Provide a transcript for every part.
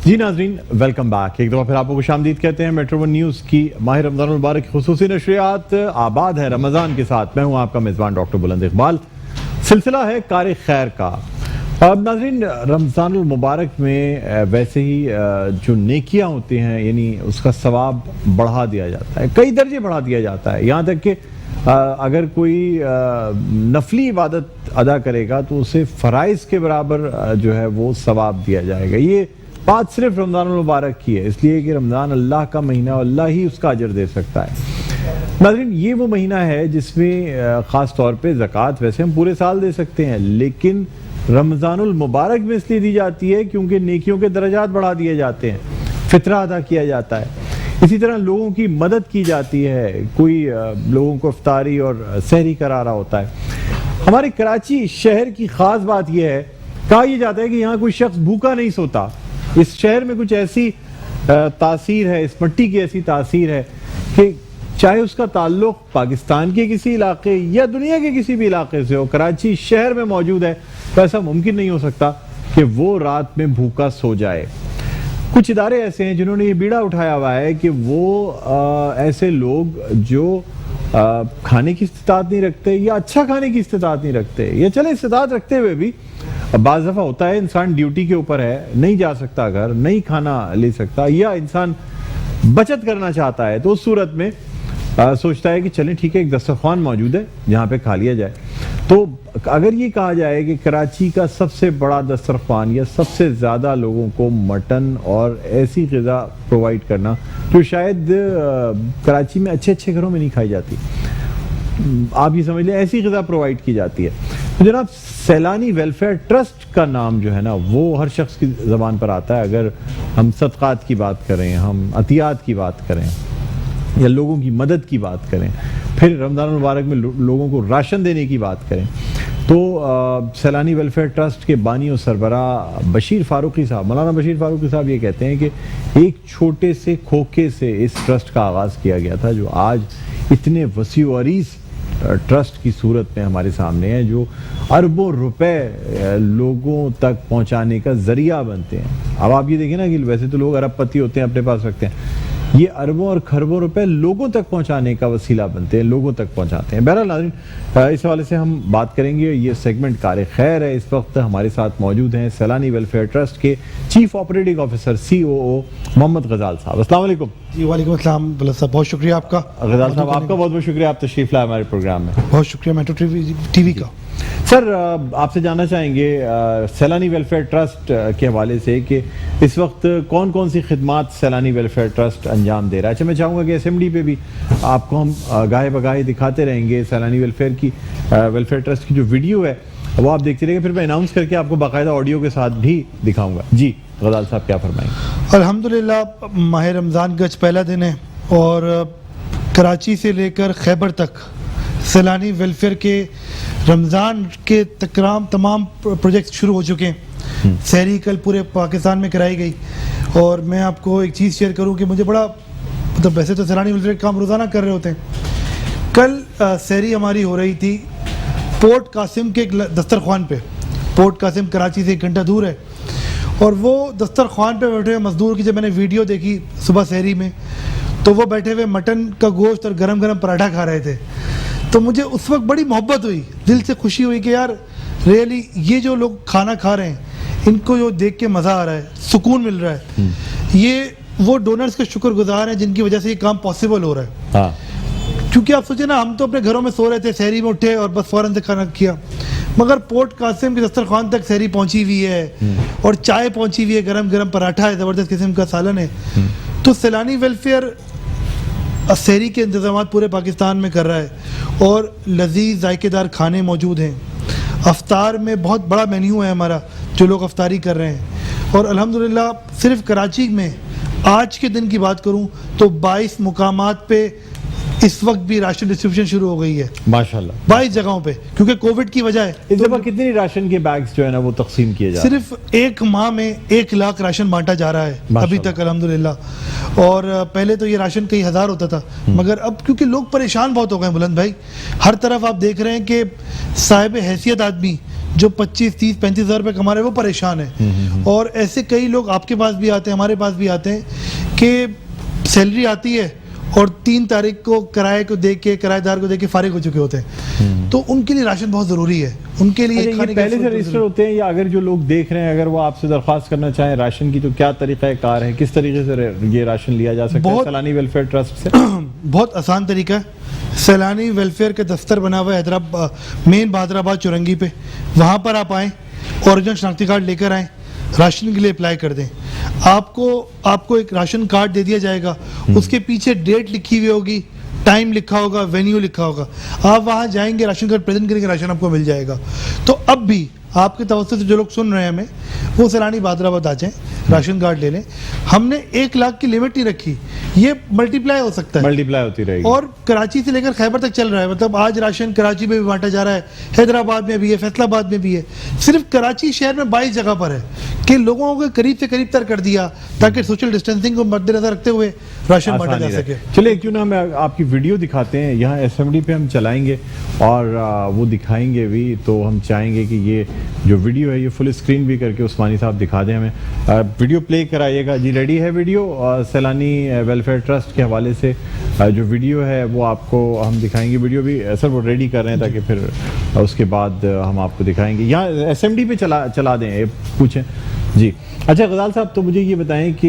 جی ناظرین welcome back, ایک دفعہ پھر آپ کو خوش آمدید کہتے ہیں میٹرو ون نیوز کی ماہ رمضان المبارک خصوصی نشریات آباد ہے رمضان کے ساتھ۔ میں ہوں آپ کا میزبان ڈاکٹر بلند اقبال۔ سلسلہ ہے کار خیر کا۔ اب ناظرین رمضان المبارک میں ویسے ہی جو نیکیاں ہوتی ہیں یعنی اس کا ثواب بڑھا دیا جاتا ہے، کئی درجے بڑھا دیا جاتا ہے، یہاں تک کہ اگر کوئی نفلی عبادت ادا کرے گا تو اسے فرائض کے برابر جو ہے وہ ثواب دیا جائے گا۔ یہ بات صرف رمضان المبارک کی ہے، اس لیے کہ رمضان اللہ کا مہینہ اور اللہ ہی اس کا اجر دے سکتا ہے۔ ناظرین یہ وہ مہینہ ہے جس میں خاص طور پہ زکوٰۃ ویسے ہم پورے سال دے سکتے ہیں، لیکن رمضان المبارک میں اس لیے دی جاتی ہے کیونکہ نیکیوں کے درجات بڑھا دیے جاتے ہیں، فطرہ ادا کیا جاتا ہے، اسی طرح لوگوں کی مدد کی جاتی ہے، کوئی لوگوں کو افطاری اور سحری کرا رہا ہوتا ہے۔ ہمارے کراچی شہر کی خاص بات یہ ہے، کہا یہ جاتا ہے کہ یہاں کوئی شخص بھوکا نہیں سوتا۔ اس شہر میں کچھ ایسی تاثیر ہے، اس مٹی کی ایسی تاثیر ہے کہ چاہے اس کا تعلق پاکستان کے کسی علاقے یا دنیا کے کسی بھی علاقے سے ہو، کراچی شہر میں موجود ہے تو ایسا ممکن نہیں ہو سکتا کہ وہ رات میں بھوکا سو جائے۔ کچھ ادارے ایسے ہیں جنہوں نے یہ بیڑا اٹھایا ہوا ہے کہ وہ ایسے لوگ جو کھانے کی استطاعت نہیں رکھتے یا اچھا کھانے کی استطاعت نہیں رکھتے، یا چلے استطاعت رکھتے ہوئے بھی بعض دفعہ ہوتا ہے انسان ڈیوٹی کے اوپر ہے، نہیں جا سکتا گھر، نہیں کھانا لے سکتا، یا انسان بچت کرنا چاہتا ہے تو اس صورت میں سوچتا ہے کہ چلیں ٹھیک ہے ایک دسترخوان موجود ہے جہاں پہ کھا لیا جائے۔ تو اگر یہ کہا جائے کہ کراچی کا سب سے بڑا دسترخوان یا سب سے زیادہ لوگوں کو مٹن اور ایسی غذا پرووائڈ کرنا جو شاید کراچی میں اچھے اچھے گھروں میں نہیں کھائی جاتی، آپ یہ سمجھ لیں ایسی غذا پرووائڈ کی جاتی ہے، تو جناب سیلانی ویلفیئر ٹرسٹ کا نام جو ہے نا وہ ہر شخص کی زبان پر آتا ہے۔ اگر ہم صدقات کی بات کریں، ہم عطیات کی بات کریں یا لوگوں کی مدد کی بات کریں، پھر رمضان المبارک میں لوگوں کو راشن دینے کی بات کریں، تو سیلانی ویلفیئر ٹرسٹ کے بانی و سربراہ بشیر فاروقی صاحب، مولانا بشیر فاروقی صاحب یہ کہتے ہیں کہ ایک چھوٹے سے کھوکے سے اس ٹرسٹ کا آغاز کیا گیا تھا جو آج اتنے وسیع و عریض ٹرسٹ کی صورت میں ہمارے سامنے ہے، جو اربوں روپے لوگوں تک پہنچانے کا ذریعہ بنتے ہیں۔ اب آپ یہ دیکھیں نا کہ ویسے تو لوگ ارب پتی ہوتے ہیں اپنے پاس رکھتے ہیں، یہ اربوں اور کھربوں روپے لوگوں تک پہنچانے کا وسیلہ بنتے ہیں، لوگوں تک پہنچاتے ہیں۔ بہرحال ناظرین اس حوالے سے ہم بات کریں گے، یہ سیگمنٹ کار خیر ہے۔ اس وقت ہمارے ساتھ موجود ہیں سیلانی ویلفیئر ٹرسٹ کے چیف آپریٹنگ آفیسر COO محمد غزال صاحب۔ السلام علیکم۔ جی وعلیکم السلام بلند صاحب، بہت شکریہ آپ کا۔ غزال صاحب آپ کا بہت بہت شکریہ، آپ تشریف لائے ہمارے پروگرام میں۔ بہت شکریہ میٹرو ٹی وی کا۔ سر آپ سے جاننا چاہیں گے سیلانی ویلفیئر ٹرسٹ کے حوالے سے کہ اس وقت کون کون سی خدمات سیلانی ویلفیئر ٹرسٹ انجام دے رہا ہے۔ اچھا میں چاہوں گا کہ اسمبلی پہ بھی آپ کو ہم گاہے بگاہے دکھاتے رہیں گے سیلانی ویلفیئر ٹرسٹ کی جو ویڈیو ہے وہ آپ دیکھتے رہیں گے، پھر میں اناؤنس کر کے آپ کو باقاعدہ آڈیو کے ساتھ بھی دکھاؤں گا۔ جی غزال صاحب کیا فرمائیں گے؟ الحمدللہ ماہ رمضان کا پہلا دن ہے اور کراچی سے لے کر خیبر تک سیلانی ویلفیئر کے رمضان کے تمام پروجیکٹ شروع ہو چکے ہیں۔ سحری کل پورے پاکستان میں کرائی گئی، اور میں آپ کو ایک چیز شیئر کروں کہ مجھے بڑا ویسے تو سیلانی ویلفیئر کام روزانہ کر رہے ہوتے ہیں، کل سحری ہماری ہو رہی تھی پورٹ قاسم کے ایک دسترخوان پہ۔ پورٹ قاسم کراچی سے 1 گھنٹہ دور ہے، اور وہ دسترخوان پہ بیٹھے ہوئے مزدور کی جب میں نے ویڈیو دیکھی صبح سحری میں تو وہ بیٹھے ہوئے مٹن کا گوشت اور گرم گرم پراٹھا کھا رہے تھے، تو مجھے اس وقت بڑی محبت ہوئی، دل سے خوشی ہوئی کہ یار ریئلی یہ جو لوگ کھانا کھا رہے ہیں ان کو جو دیکھ کے مزہ آ رہا ہے، سکون مل رہا ہے، یہ وہ ڈونرز کے شکر گزار ہیں جن کی وجہ سے یہ کام پاسبل ہو رہا ہے۔ کیونکہ آپ سوچیں نا، ہم تو اپنے گھروں میں سو رہے تھے، سحری میں اٹھے اور بس فوراً سے کھانا کیا، مگر پورٹ قاسم کے دسترخوان تک سحری پہنچی ہوئی ہے اور چائے پہنچی ہوئی ہے، گرم گرم پراٹھا ہے، زبردست قسم کا سالن ہے۔ تو سیلانی ویلفیئر سحری کے انتظامات پورے پاکستان میں کر رہا ہے، اور لذیذ ذائقے دار کھانے موجود ہیں۔ افطار میں بہت بڑا مینیو ہے ہمارا، جو لوگ افطاری کر رہے ہیں، اور الحمدللہ صرف کراچی میں آج کے دن کی بات کروں تو 22 مقامات پہ اس وقت بھی راشن ڈسٹریبیوشن شروع ہو گئی ہے ماشاءاللہ 22 جگہوں پہ، کیونکہ کووڈ کی وجہ ہے۔ اس دفعہ کتنی راشن کے بیگز جو ہے نا وہ تقسیم کیے جا رہے ہیں؟ صرف ایک ماہ میں 1 لاکھ راشن بانٹا جا رہا ہے ابھی تک الحمدللہ، اور پہلے تو یہ راشن کئی ہزار ہوتا تھا، مگر اب کیونکہ لوگ پریشان بہت ہو گئے ہیں بلند بھائی، ہر طرف آپ دیکھ رہے ہیں کہ صاحب حیثیت آدمی جو 25, 30, 35 ہزار روپے کما رہے ہیں وہ پریشان ہیں. اور ایسے کئی لوگ آپ کے پاس بھی آتے ہیں, ہمارے پاس بھی آتے ہیں کہ سیلری آتی ہے اور 3 تاریخ کو کرائے کو دے کے, کرایہ دار کو دے کے فارغ ہو چکے ہوتے ہیں. تو ان کے لیے راشن بہت ضروری ہے, ان کے لیے یہ پہلے سے رجسٹر ہوتے ہیں, یا اگر جو لوگ دیکھ رہے ہیں اگر وہ آپ سے درخواست کرنا چاہیں راشن کی, تو کیا طریقہ کار ہے, کس طریقے سے یہ راشن لیا جا سکتا ہے سیلانی ویلفیئر ٹرسٹ سے؟ بہت آسان طریقہ ہے. سیلانی ویلفیئر کا دفتر بنا ہوا ہے حیدرآباد مین بہادر آباد چورنگی پہ, وہاں پر آپ آئیں, اوریجنل شناختی کارڈ لے کر آئیں, راشن کے لیے اپلائی کر دیں. آپ کو ایک راشن کارڈ دے دیا جائے گا, اس کے پیچھے ڈیٹ لکھی ہوئی ہوگی, ٹائم لکھا ہوگا, وینیو لکھا ہوگا. آپ وہاں جائیں گے, راشن کارڈ پریزنٹ کریں گے, راشن آپ کو مل جائے گا. تو اب بھی آپ کے توسط سے جو لوگ سن رہے ہیں ہمیں, وہ سیلانی بہادر آباد آ جائیں, راشن کارڈ لے لیں. ہم نے 1 لاکھ کی لمٹ نہیں رکھی, یہ ملٹی پلائی ہو سکتا ہے, ملٹی پلائی ہوتی رہے گی. اور کراچی سے لے کر خیبر تک چل رہا ہے. مطلب آج راشن کراچی میں بھی بانٹا جا رہا ہے, حیدرآباد میں بھی ہے, فیصل آباد میں بھی ہے. صرف کراچی شہر میں 22 جگہ پر ہے کہ لوگوں کو قریب سے قریب تر کر دیا تاکہ سوشل ڈسٹینسنگ کو مد نظر رکھتے ہوئے راشن بانٹا جا سکے. چلے کیوں نہ ہم آپ کی ویڈیو دکھاتے ہیں, یہاں اسمبلی پہ ہم چلائیں گے اور وہ دکھائیں گے بھی. تو ہم چاہیں گے کہ یہ جو ویڈیو ہے یہ فل اسکرین بھی کر کے عثمانی صاحب دکھا دیں ہمیں. ویڈیو پلے کرائیے گا جی. ریڈی ہے ویڈیو سیلانی ویلفیئر ٹرسٹ کے حوالے سے جو ویڈیو ہے وہ آپ کو ہم دکھائیں گے. ویڈیو بھی سر وہ ریڈی کر رہے ہیں تاکہ پھر اس کے بعد ہم آپ کو دکھائیں گے. یہاں ایس ایم ڈی پہ چلا دیں, پوچھیں جی. اچھا غزال صاحب, تو مجھے یہ بتائیں کہ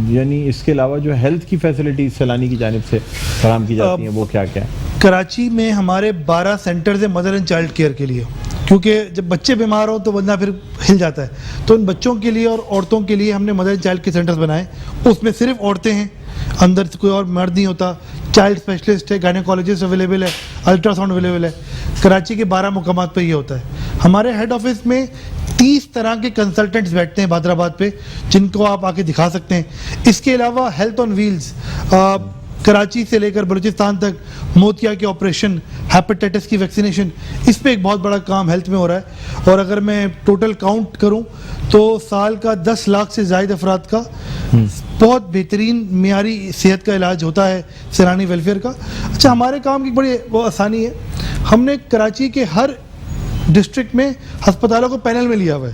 یعنی اس کے علاوہ جو ہیلتھ کی فیسلٹی سیلانی کی جانب سے فراہم کی جاتی ہیں وہ کیا کیا ہے؟ کراچی میں ہمارے 12 سینٹرز ہیں مدر اینڈ چائلڈ کیئر کے لیے, کیونکہ جب بچے بیمار ہوں تو بندہ پھر ہل جاتا ہے. تو ان بچوں کے لیے اور عورتوں کے لیے ہم نے مدر اینڈ چائلڈ کے سینٹرز بنائے. اس میں صرف عورتیں ہیں, اندر سے کوئی اور مرد نہیں ہوتا. چائلڈ اسپیشلسٹ ہے, گائنیکالوجسٹ اویلیبل ہے, الٹرا ساؤنڈ اویلیبل ہے. کراچی کے 12 مقامات پہ یہ ہوتا ہے. ہمارے ہیڈ آفس میں 30 طرح کے کنسلٹنٹس بیٹھتے ہیں بہادر آباد پہ, جن کو آپ آ کے دکھا سکتے ہیں. اس کے علاوہ ہیلتھ آن ویلز کراچی سے لے کر بلوچستان تک موتیا کے آپریشن, ہیپیٹائٹس کی ویکسینیشن, اس پہ ایک بہت بڑا کام ہیلتھ میں ہو رہا ہے. اور اگر میں ٹوٹل کاؤنٹ کروں تو سال کا 10 لاکھ سے زائد افراد کا بہت بہترین معیاری صحت کا علاج ہوتا ہے سیلانی ویلفیئر کا. اچھا, ہمارے کام کی بڑی وہ آسانی ہے, ہم نے کراچی کے ہر ڈسٹرکٹ میں ہسپتالوں کو پینل میں لیا ہوا ہے,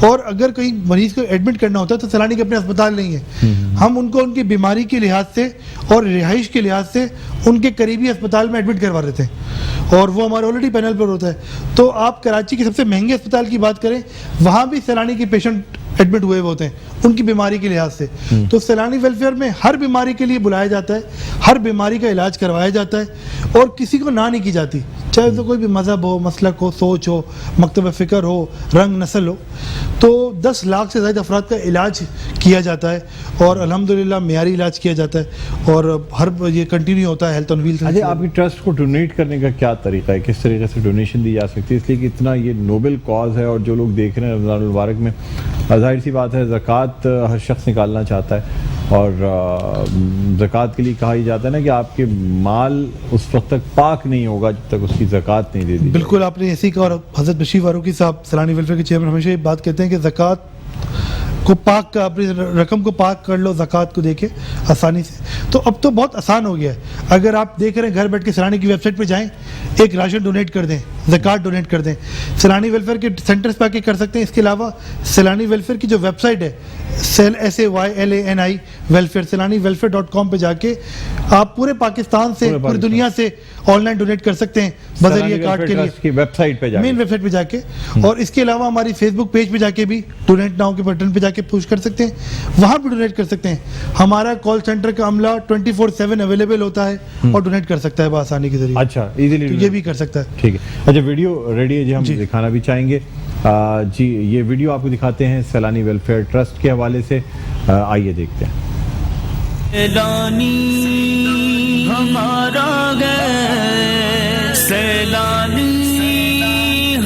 اور اگر کہیں مریض کو ایڈمٹ کرنا ہوتا ہے تو سیلانی کے اپنے ہسپتال نہیں ہے. ہم ان کو ان کی بیماری کے لحاظ سے اور رہائش کے لحاظ سے ان کے قریبی ہسپتال میں ایڈمٹ کروا دیتے ہیں, اور وہ ہمارے آلریڈی پینل پر ہوتا ہے. تو آپ کراچی کے سب سے مہنگے ہسپتال کی بات کریں, وہاں بھی سیلانی کے پیشنٹ ایڈمٹ ہوئے ہوتے ہیں ان کی بیماری کے لحاظ سے. تو سیلانی ویلفیئر میں ہر بیماری کے لیے بلایا جاتا ہے, ہر بیماری کا علاج کروایا جاتا ہے, اور کسی کو نہ نہیں کی جاتی, چاہے تو کوئی بھی مذہب ہو, مسلک ہو, سوچ ہو, مکتب فکر ہو, رنگ نسل ہو. تو 10 لاکھ سے زائد افراد کا علاج کیا جاتا ہے, اور الحمدللہ معیاری علاج کیا جاتا ہے, اور ہر یہ کنٹینیو ہوتا ہے ہیلتھ آن ویلز. اچھا, آپ کی ٹرسٹ کو ڈونیٹ کرنے کا کیا طریقہ ہے, کس طریقے سے ڈونیشن دی جا سکتی ہے؟ اس لیے کہ اتنا یہ نوبل کاز ہے, اور جو لوگ دیکھ رہے ہیں رمضان المبارک میں, ظاہر سی بات ہے زکوٰۃ ہر شخص نکالنا چاہتا ہے, اور زکوٰۃ کے لیے کہا ہی جاتا ہے نا کہ آپ کے مال اس وقت تک پاک نہیں ہوگا جب تک اس کی زکوٰۃ نہیں دے دی. بالکل آپ نے ایسی کہا, اور حضرت بشیر فاروقی صاحب سیلانی ویلفیئر کے چیئرمین ہمیشہ یہ بات کہتے ہیں کہ زکوٰۃ کو پاک کا, اپنی رقم کو پاک کر لو زکوٰۃ کو دے کے آسانی سے. تو اب تو بہت آسان ہو گیا ہے. اگر آپ دیکھ رہے ہیں گھر بیٹھ کے سیلانی کی ویب سائٹ پہ جائیں, ایک راشن ڈونیٹ کر دیں, زکوٰۃ ڈونیٹ کر دیں, سیلانی ویلفیئر کے سینٹرز پہ آ کے کر سکتے ہیں. اس کے علاوہ سیلانی ویلفیئر کی جو ویب سائٹ ہے SAYLANI ویلفیئر, سیلانی ویلفیئر.com پہ جا کے آپ پورے پاکستان سے, پوری دنیا سے آن لائن ڈونیٹ کر سکتے ہیں بذریعہ کارڈ کے لیے, ویب سائٹ پہ مین ویب سائٹ پہ جا کے. اور اس کے علاوہ ہماری فیس بک پیج پہ جا کے بھی ڈونیٹ ناؤ کے بٹن پہ جا کے پوچھ کر سکتے ہیں, وہاں بھی ڈونیٹ کر سکتے ہیں. ہمارا کال سینٹر کا عملہ 24/7 اویلیبل ہوتا ہے اور ڈونیٹ کر سکتا ہے بآسانی کے ذریعے. اچھا, ایزیلی یہ بھی کر سکتا ہے. ٹھیک ہے. اچھا, ویڈیو ریڈی ہے جی, ہم دکھانا بھی چاہیں گے جی. یہ ویڈیو آپ کو دکھاتے ہیں سیلانی ویلفیئر ٹرسٹ کے حوالے سے, آئیے دیکھتے ہیں. سیلانی ہمارا گئے, سیلانی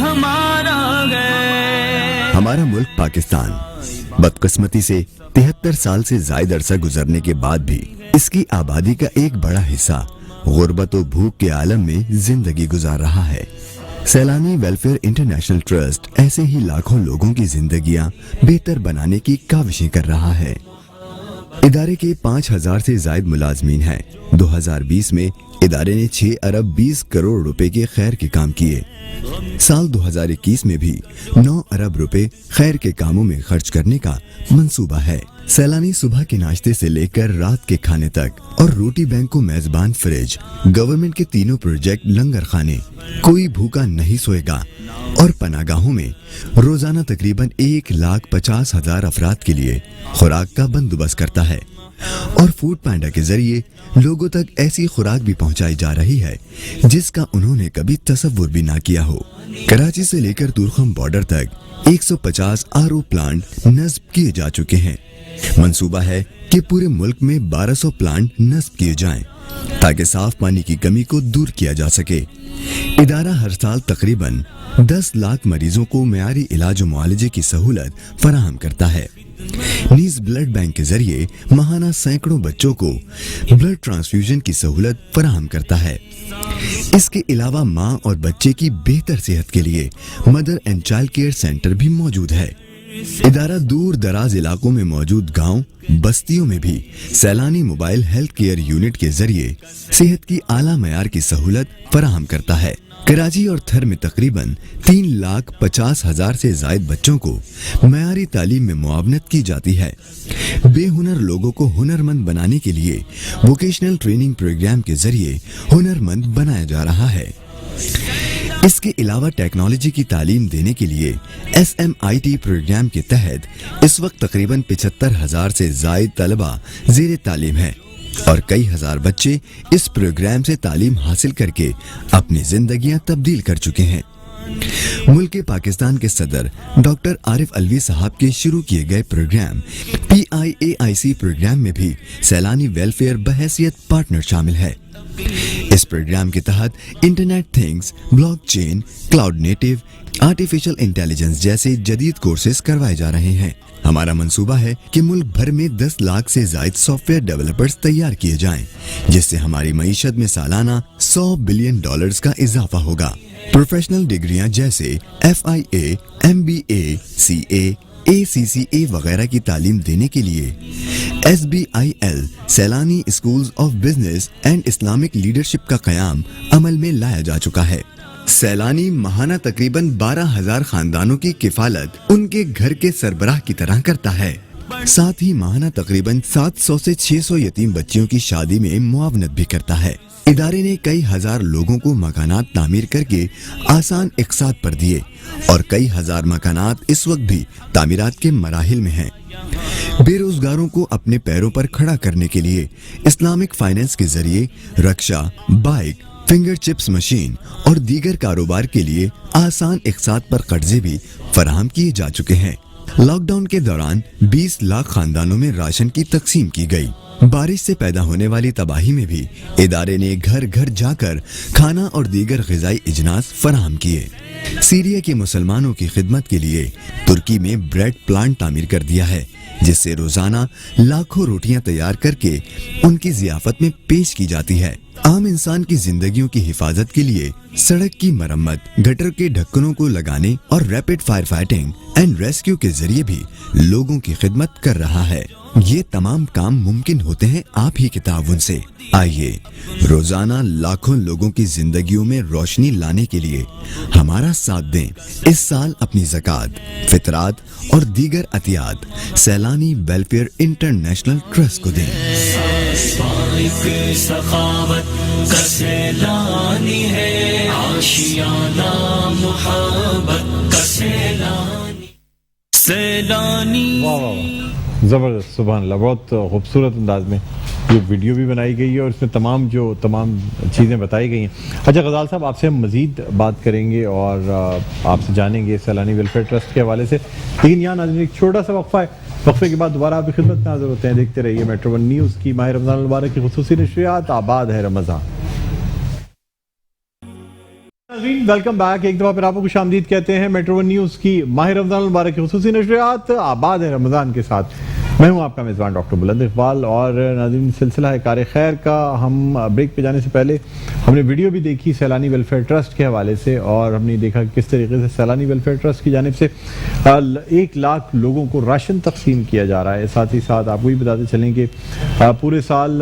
ہمارا گئے. ہمارا ملک پاکستان بدقسمتی سے 73 سال سے زائد عرصہ گزرنے کے بعد بھی اس کی آبادی کا ایک بڑا حصہ غربت و بھوک کے عالم میں زندگی گزار رہا ہے. سیلانی ویلفیئر انٹرنیشنل ٹرسٹ ایسے ہی لاکھوں لوگوں کی زندگیاں بہتر بنانے کی کاوشیں کر رہا ہے. ادارے کے 5000 سے زائد ملازمین ہیں. 2020 میں ادارے نے 6 ارب 20 کروڑ روپے کے خیر کے کام کیے. سال 2021 میں بھی 9 ارب روپے خیر کے کاموں میں خرچ کرنے کا منصوبہ ہے. سیلانی صبح کے ناشتے سے لے کر رات کے کھانے تک اور روٹی بینک کو میزبان فریج، گورنمنٹ کے تینوں پروجیکٹ لنگر خانے، کوئی بھوکا نہیں سوئے گا اور پناہ گاہوں میں روزانہ تقریباً 1,50,000 افراد کے لیے خوراک کا بندوبست کرتا ہے. اور فوڈ پینڈا کے ذریعے لوگوں تک ایسی خوراک بھی پہنچائی جا رہی ہے جس کا انہوں نے کبھی تصور بھی نہ کیا ہو. کراچی سے لے کر تورخم بارڈر تک 150 RO پلانٹ نصب کیے جا چکے ہیں. منصوبہ ہے کہ پورے ملک میں 1200 پلانٹ نصب کیے جائیں تاکہ صاف پانی کی کمی کو دور کیا جا سکے. ادارہ ہر سال تقریباً 10 لاکھ مریضوں کو معیاری علاج و معالجے کی سہولت فراہم کرتا ہے. نیز بلڈ بینک کے ذریعے ماہانہ سینکڑوں بچوں کو بلڈ ٹرانسفیوژن کی سہولت فراہم کرتا ہے. اس کے علاوہ ماں اور بچے کی بہتر صحت کے لیے mother and child care centre بھی موجود ہے. ادارہ دور دراز علاقوں میں موجود گاؤں بستیوں میں بھی Saylani mobile health care unit کے ذریعے صحت کی اعلیٰ معیار کی سہولت فراہم کرتا ہے. کراچی اور تھر میں تقریباً 3,50,000 سے زائد بچوں کو معیاری تعلیم میں معاونت کی جاتی ہے. بے ہنر لوگوں کو ہنرمند بنانے کے لیے ووکیشنل ٹریننگ پروگرام کے ذریعے ہنرمند بنایا جا رہا ہے. اس کے علاوہ ٹیکنالوجی کی تعلیم دینے کے لیے SMIT پروگرام کے تحت اس وقت تقریباً 75,000 سے زائد طلبہ زیر تعلیم ہیں اور کئی ہزار بچے اس پروگرام سے تعلیم حاصل کر کے اپنی زندگیاں تبدیل کر چکے ہیں. ملک پاکستان کے صدر ڈاکٹر عارف علوی صاحب کے شروع کیے گئے پروگرام PIAIC پروگرام میں بھی سیلانی ویلفیئر بحیثیت پارٹنر شامل ہے. اس پروگرام کے تحت انٹرنیٹ تھنگز، بلاک چین، کلاؤڈ نیٹو، آرٹیفیشل انٹیلیجنس جیسے جدید کورسز کروائے جا رہے ہیں. ہمارا منصوبہ ہے کہ ملک بھر میں 10 لاکھ سے زائد سافٹ ویئر ڈیولپرز تیار کیے جائیں جس سے ہماری معیشت میں سالانہ $100 بلین کا اضافہ ہوگا. پروفیشنل ڈگریاں جیسے FIA، MBA، CA، ACCA وغیرہ کی تعلیم دینے کے لیے SBIL Saylani schools of business and Islamic leadership کا قیام عمل میں لایا جا چکا ہے. سیلانی ماہانہ تقریباً 12,000 خاندانوں کی کفالت ان کے گھر کے سربراہ کی طرح کرتا ہے. ساتھ ہی ماہانہ تقریباً 700 سے 600 یتیم بچیوں کی شادی میں معاونت بھی کرتا ہے. ادارے نے کئی ہزار لوگوں کو مکانات تعمیر کر کے آسان اقساط پر دیے اور کئی ہزار مکانات اس وقت بھی تعمیرات کے مراحل میں ہیں. بے روزگاروں کو اپنے پیروں پر کھڑا کرنے کے لیے اسلامک فائنینس کے ذریعے رکشہ، بائک، فنگر چپس مشین اور دیگر کاروبار کے لیے آسان اقساط پر قرضے بھی فراہم کیے جا چکے ہیں. لاک ڈاؤن کے دوران 20 لاکھ خاندانوں میں راشن کی تقسیم کی گئی. بارش سے پیدا ہونے والی تباہی میں بھی ادارے نے گھر گھر جا کر کھانا اور دیگر غذائی اجناس فراہم کیے. سیریا کے مسلمانوں کی خدمت کے لیے ترکی میں بریڈ پلانٹ تعمیر کر دیا ہے جس سے روزانہ لاکھوں روٹیاں تیار کر کے ان کی ضیافت میں پیش کی جاتی ہے. عام انسان کی زندگیوں کی حفاظت کے لیے سڑک کی مرمت، گٹر کے ڈھکنوں کو لگانے اور rapid fire fighting and rescue کے ذریعے بھی لوگوں کی خدمت کر رہا ہے. یہ تمام کام ممکن ہوتے ہیں آپ ہی کے تعاون سے. آئیے روزانہ لاکھوں لوگوں کی زندگیوں میں روشنی لانے کے لیے ہمارا ساتھ دیں. اس سال اپنی زکوٰۃ، فطرات اور دیگر عطیات سیلانی ویلفیئر انٹرنیشنل ٹرسٹ کو دیں. سخاوت کا سیلانی ہے، آشیانہ محبت کا سیلانی. واہ واہ، زبردست، سبحان اللہ. بہت خوبصورت انداز میں یہ ویڈیو بھی بنائی گئی ہے اور اس میں تمام چیزیں بتائی گئی ہیں. اچھا غزال صاحب، آپ سے ہم مزید بات کریں گے اور آپ سے جانیں گے سیلانی ویلفیئر ٹرسٹ کے حوالے سے، لیکن یہاں ناظرین ایک چھوٹا سا وقفہ ہے. وقفے کے بعد دوبارہ آپ کی خدمت میں حاضر ہوتے ہیں. دیکھتے رہیے میٹرو ون نیوز کی ماہ رمضان المبارک کی خصوصی نشریات آباد ہے رمضان. ناظرین ویلکم بیک، ایک دفعہ پھر آپ کو خوش آمدید کہتے ہیں میٹرو ون نیوز کی ماہ رمضان المبارک کی خصوصی نشریات آباد ہے رمضان کے ساتھ. میں ہوں آپ کا میزبان ڈاکٹر بلند اقبال. اور ناظرین سلسلہ ہے کار خیر کا. ہم بریک پہ جانے سے پہلے ہم نے ویڈیو بھی دیکھی سیلانی ویلفیئر ٹرسٹ کے حوالے سے اور ہم نے دیکھا کس طریقے سے سیلانی ویلفیئر ٹرسٹ کی جانب سے 1 لاکھ لوگوں کو راشن تقسیم کیا جا رہا ہے. ساتھ ہی ساتھ آپ کو بھی بتاتے چلیں کہ پورے سال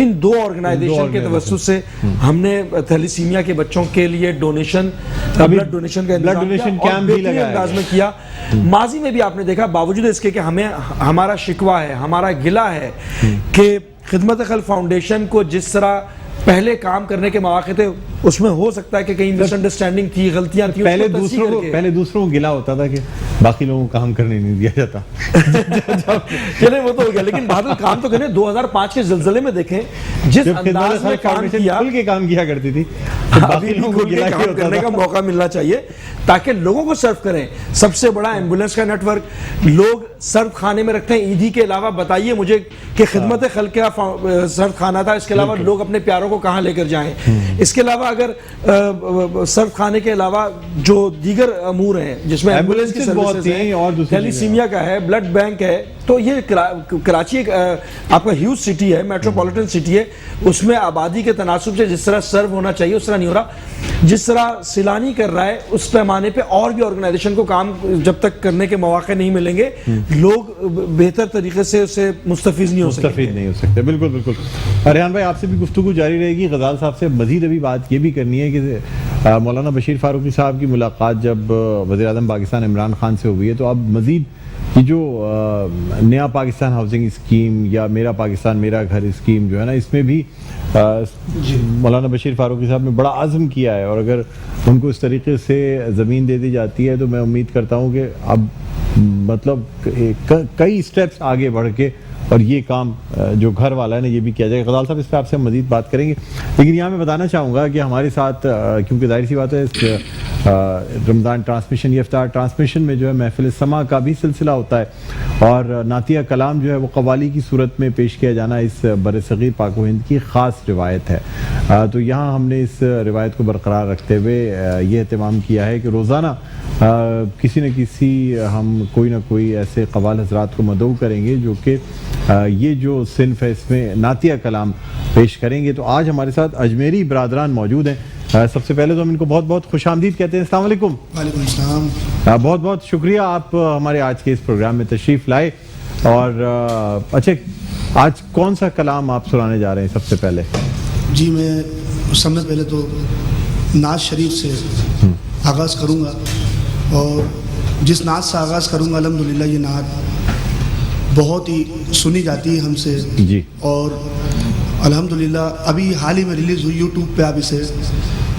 ان دو آرگنائزیشن کے توسط سے ہم نے تھیلیسیمیا کے بچوں کے لیے ڈونیشن بلڈ ڈونیشن کا ڈونیشن کیمپ بھی لگایا انداز میں کیا. ماضی میں بھی آپ نے دیکھا باوجود اس کے کہ ہمیں ہمارا شکوہ ہے, ہمارا گلہ ہے کہ خدمت خلق فاؤنڈیشن کو جس طرح پہلے کام کرنے کے مواقع تھے اس میں ہو سکتا ہے کہ کہیں مس انڈرسٹینڈنگ تھی, غلطیاں تھیں, پہلے دوسروں کو گلا ہوتا تھا کہ باقی لوگوں کو کام کرنے نہیں دیا جاتا. چلے وہ تو ہو گیا, لیکن بہادر کام تو کرنے 2005 کے زلزلے میں دیکھیں جس انداز میں کام کیا, کھل کے کام کیا کرتی تھی, باقی لوگوں کو گلا کرنے کا موقع ملنا چاہیے تاکہ لوگوں کو سرو کریں. سب سے بڑا ایمبولینس کا نیٹ ورک لوگ سرو خانے میں رکھتے ہیں. عیدی کے علاوہ بتائیے مجھے کہ خدمت خلق کا سرو خانہ تھا, اس کے علاوہ لوگ اپنے پیاروں کو کہاں لے کر جائیں. اس کے علاوہ اگر سرو خانے کے علاوہ جو دیگر امور ہیں جس میں ایمبولینس کی سروسز ہیں, تھیلیسیمیا کا ہے, بلڈ بینک ہے, تو یہ کراچی ایک آپ کا ہیوج سٹی ہے, میٹروپولیٹن سٹی ہے, اس میں آبادی کے تناسب سے جس طرح سرو ہونا چاہیے اس طرح نہیں ہو رہا. جس طرح سیلانی کر رہا ہے اس پیمانے پہ اور بھی آرگنائزیشن کو کام جب تک کرنے کے مواقع نہیں ملیں گے لوگ بہتر طریقے سے اسے مستفید نہیں ہو سکتے. بالکل بالکل. ریحان بھائی آپ سے بھی گفتگو جاری رہے گی. غزال صاحب سے مزید ابھی بات یہ بھی کرنی ہے کہ مولانا بشیر فاروقی صاحب کی ملاقات جب وزیر اعظم پاکستان عمران خان سے ہوئی ہے تو اب مزید یہ جو نیا پاکستان ہاؤسنگ اسکیم یا میرا پاکستان میرا گھر اسکیم جو ہے نا, اس میں بھی مولانا بشیر فاروقی صاحب نے بڑا عزم کیا ہے, اور اگر ان کو اس طریقے سے زمین دے دی جاتی ہے تو میں امید کرتا ہوں کہ اب مطلب کئی سٹیپس آگے بڑھ کے اور یہ کام جو گھر والا ہے نا یہ بھی کیا جائے گا. غزال صاحب اس پہ آپ سے مزید بات کریں گے, لیکن یہاں میں بتانا چاہوں گا کہ ہمارے ساتھ کیونکہ ظاہر سی بات ہے اس رمضان ٹرانسمیشن یہ افطار ٹرانسمیشن میں جو ہے محفل سما کا بھی سلسلہ ہوتا ہے, اور نعتیہ کلام جو ہے وہ قوالی کی صورت میں پیش کیا جانا اس بر صغیر پاک و ہند کی خاص روایت ہے. تو یہاں ہم نے اس روایت کو برقرار رکھتے ہوئے یہ اہتمام کیا ہے کہ روزانہ کسی نہ کسی ہم کوئی نہ کوئی ایسے قوال حضرات کو مدعو کریں گے جو کہ یہ جو صنف ہے اس میں نعتیہ کلام پیش کریں گے. تو آج ہمارے ساتھ اجمیری برادران موجود ہیں. سب سے پہلے تو ہم ان کو بہت بہت خوش آمدید کہتے ہیں. السلام علیکم. وعلیکم السلام. بہت بہت شکریہ آپ ہمارے آج کے اس پروگرام میں تشریف لائے. اور اچھا آج کون سا کلام آپ سنانے جا رہے ہیں سب سے پہلے؟ جی میں سب سے پہلے تو نعت شریف سے آغاز کروں گا, اور جس نعت سے آغاز کروں گا الحمدللہ یہ نعت بہت ہی سنی جاتی ہے ہم سے جی, اور الحمدللہ ابھی حال ہی میں ریلیز ہوئی یوٹیوب پہ آپ اسے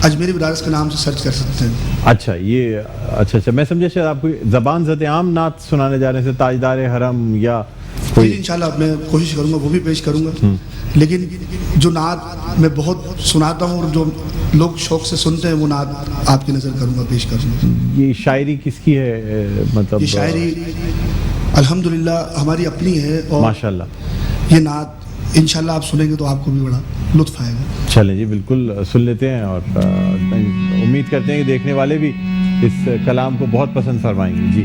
اجمیری برادرز کے نام سے سرچ کر سکتے ہیں. اچھا یہ اچھا میں سمجھا شاید آپ کو زبان زد عام نعت سنانے جا رہے ہیں, تاجدار حرم یا کوئی. جی انشاءاللہ میں کوشش کروں گا وہ بھی پیش کروں گا, لیکن جو نعت میں بہت سناتا ہوں اور جو لوگ شوق سے سنتے ہیں وہ نعت آپ کی نظر کروں گا, پیش کروں گا. یہ شاعری کس کی ہے؟ مطلب یہ شاعری الحمدللہ ہماری اپنی ہے, اور ماشاءاللہ یہ نعت انشاءاللہ آپ سنیں گے تو آپ کو بھی بڑا لطف آئے گا. چلیں جی بالکل سن لیتے ہیں, اور امید کرتے ہیں کہ دیکھنے والے بھی اس کلام کو بہت پسند فرمائیں گے. جی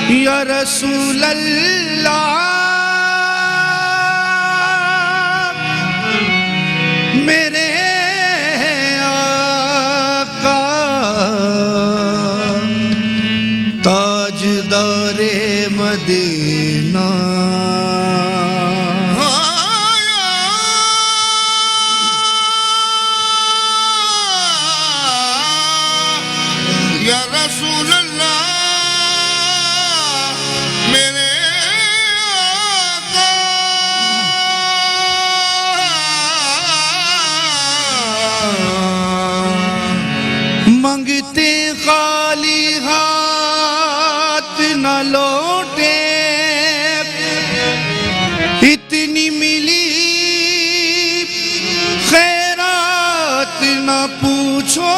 یا رسول اللہ میرے آقا دینا یا رسول اللہ میرے منگتے خالی ہاتھ نہ لوٹے اتنی ملی خیرات نہ پوچھو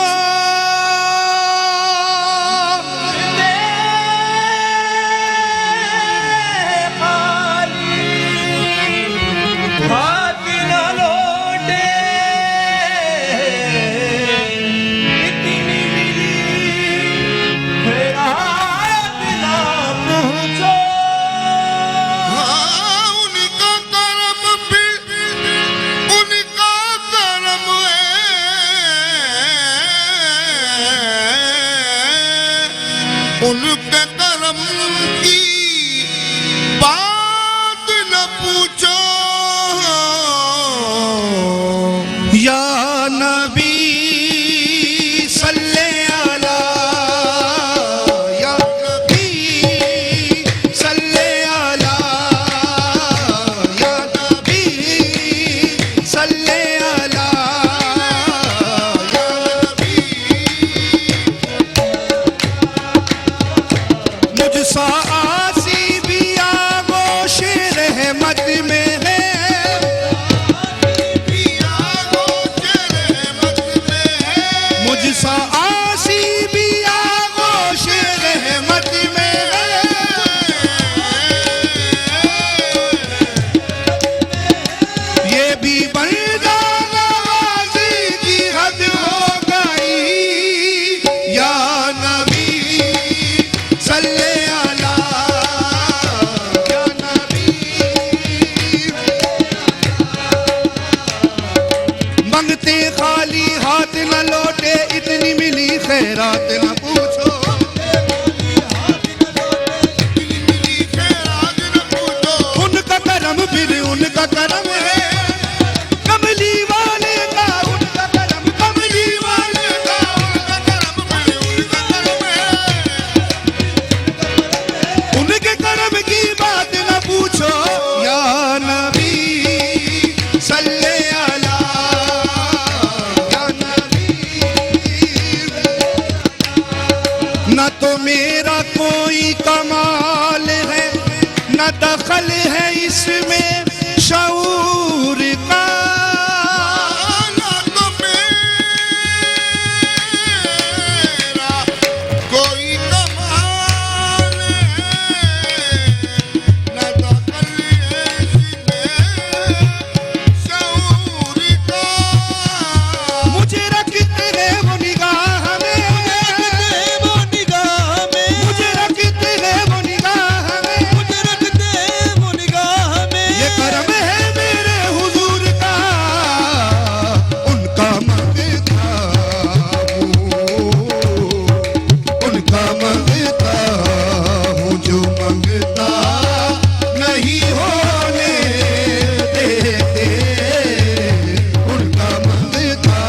ان کے کرم کی بات نہ پوچھو یا نبی صلی علی یا نبی صلی علی یا نبی صلی علی یا نبی مجھ سا آسی بھی آغوش رحمت میں ہے مجھ سا آسی بھی آغوش رحمت میں ہے یہ بھی بندہ نوازی کی حد ہو گئی یا نبی صلی علی یا نبی منگتے خالی ہاتھ نہ لوٹے اتنی ملی خیرات نہ پوچھو ان کا کرم پھر ان کا کرم ہے کملی والے کا ان کا کرم کملی والے کا ان کا کرم پھر ان کا کرم ہے ان کے کرم کی بات نہ پوچھو یا نبی صلی علی یا نبی نہ تو میرا کوئی کمال ہے نہ دخل ہے اس میں شعور کا نہ تو میرا کوئی کمال ہے نہ دخل ہے اس میں شعور کا مجھے رکھتے ہیں وہ نگاہ میں مجھے رکھتے ہیں وہ نگاہ میں یہ کرم ہے میرے حضور کا ان کا منگتا ہوں ان کا منگتا ہوں جو منگتا نہیں ہونے دیتے ان کا منگتا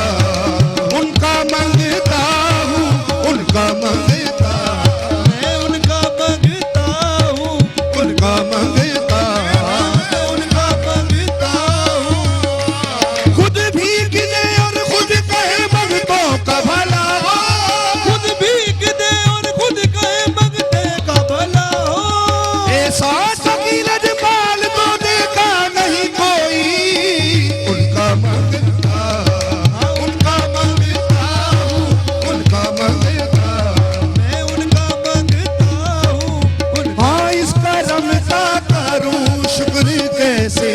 ان کا منگتا ہوں ان کا منگتا میں ان کا منگتا ہوں ان کا منگتا ان کا منگتا ہوں خود بھیگ دے اور خود کہے منگتوں کا بھلا ہو خود بھیگ دے اور خود کہے منگتے کا بھلا ہو ایسا ثقیل جبال تو دیکھا نہیں کوئی ان کا منگتا ان کا منگتا ہوں ان کا منگتا میں ان کا منگتا ہوں ہاں اس کرم کا کروں شکر کیسے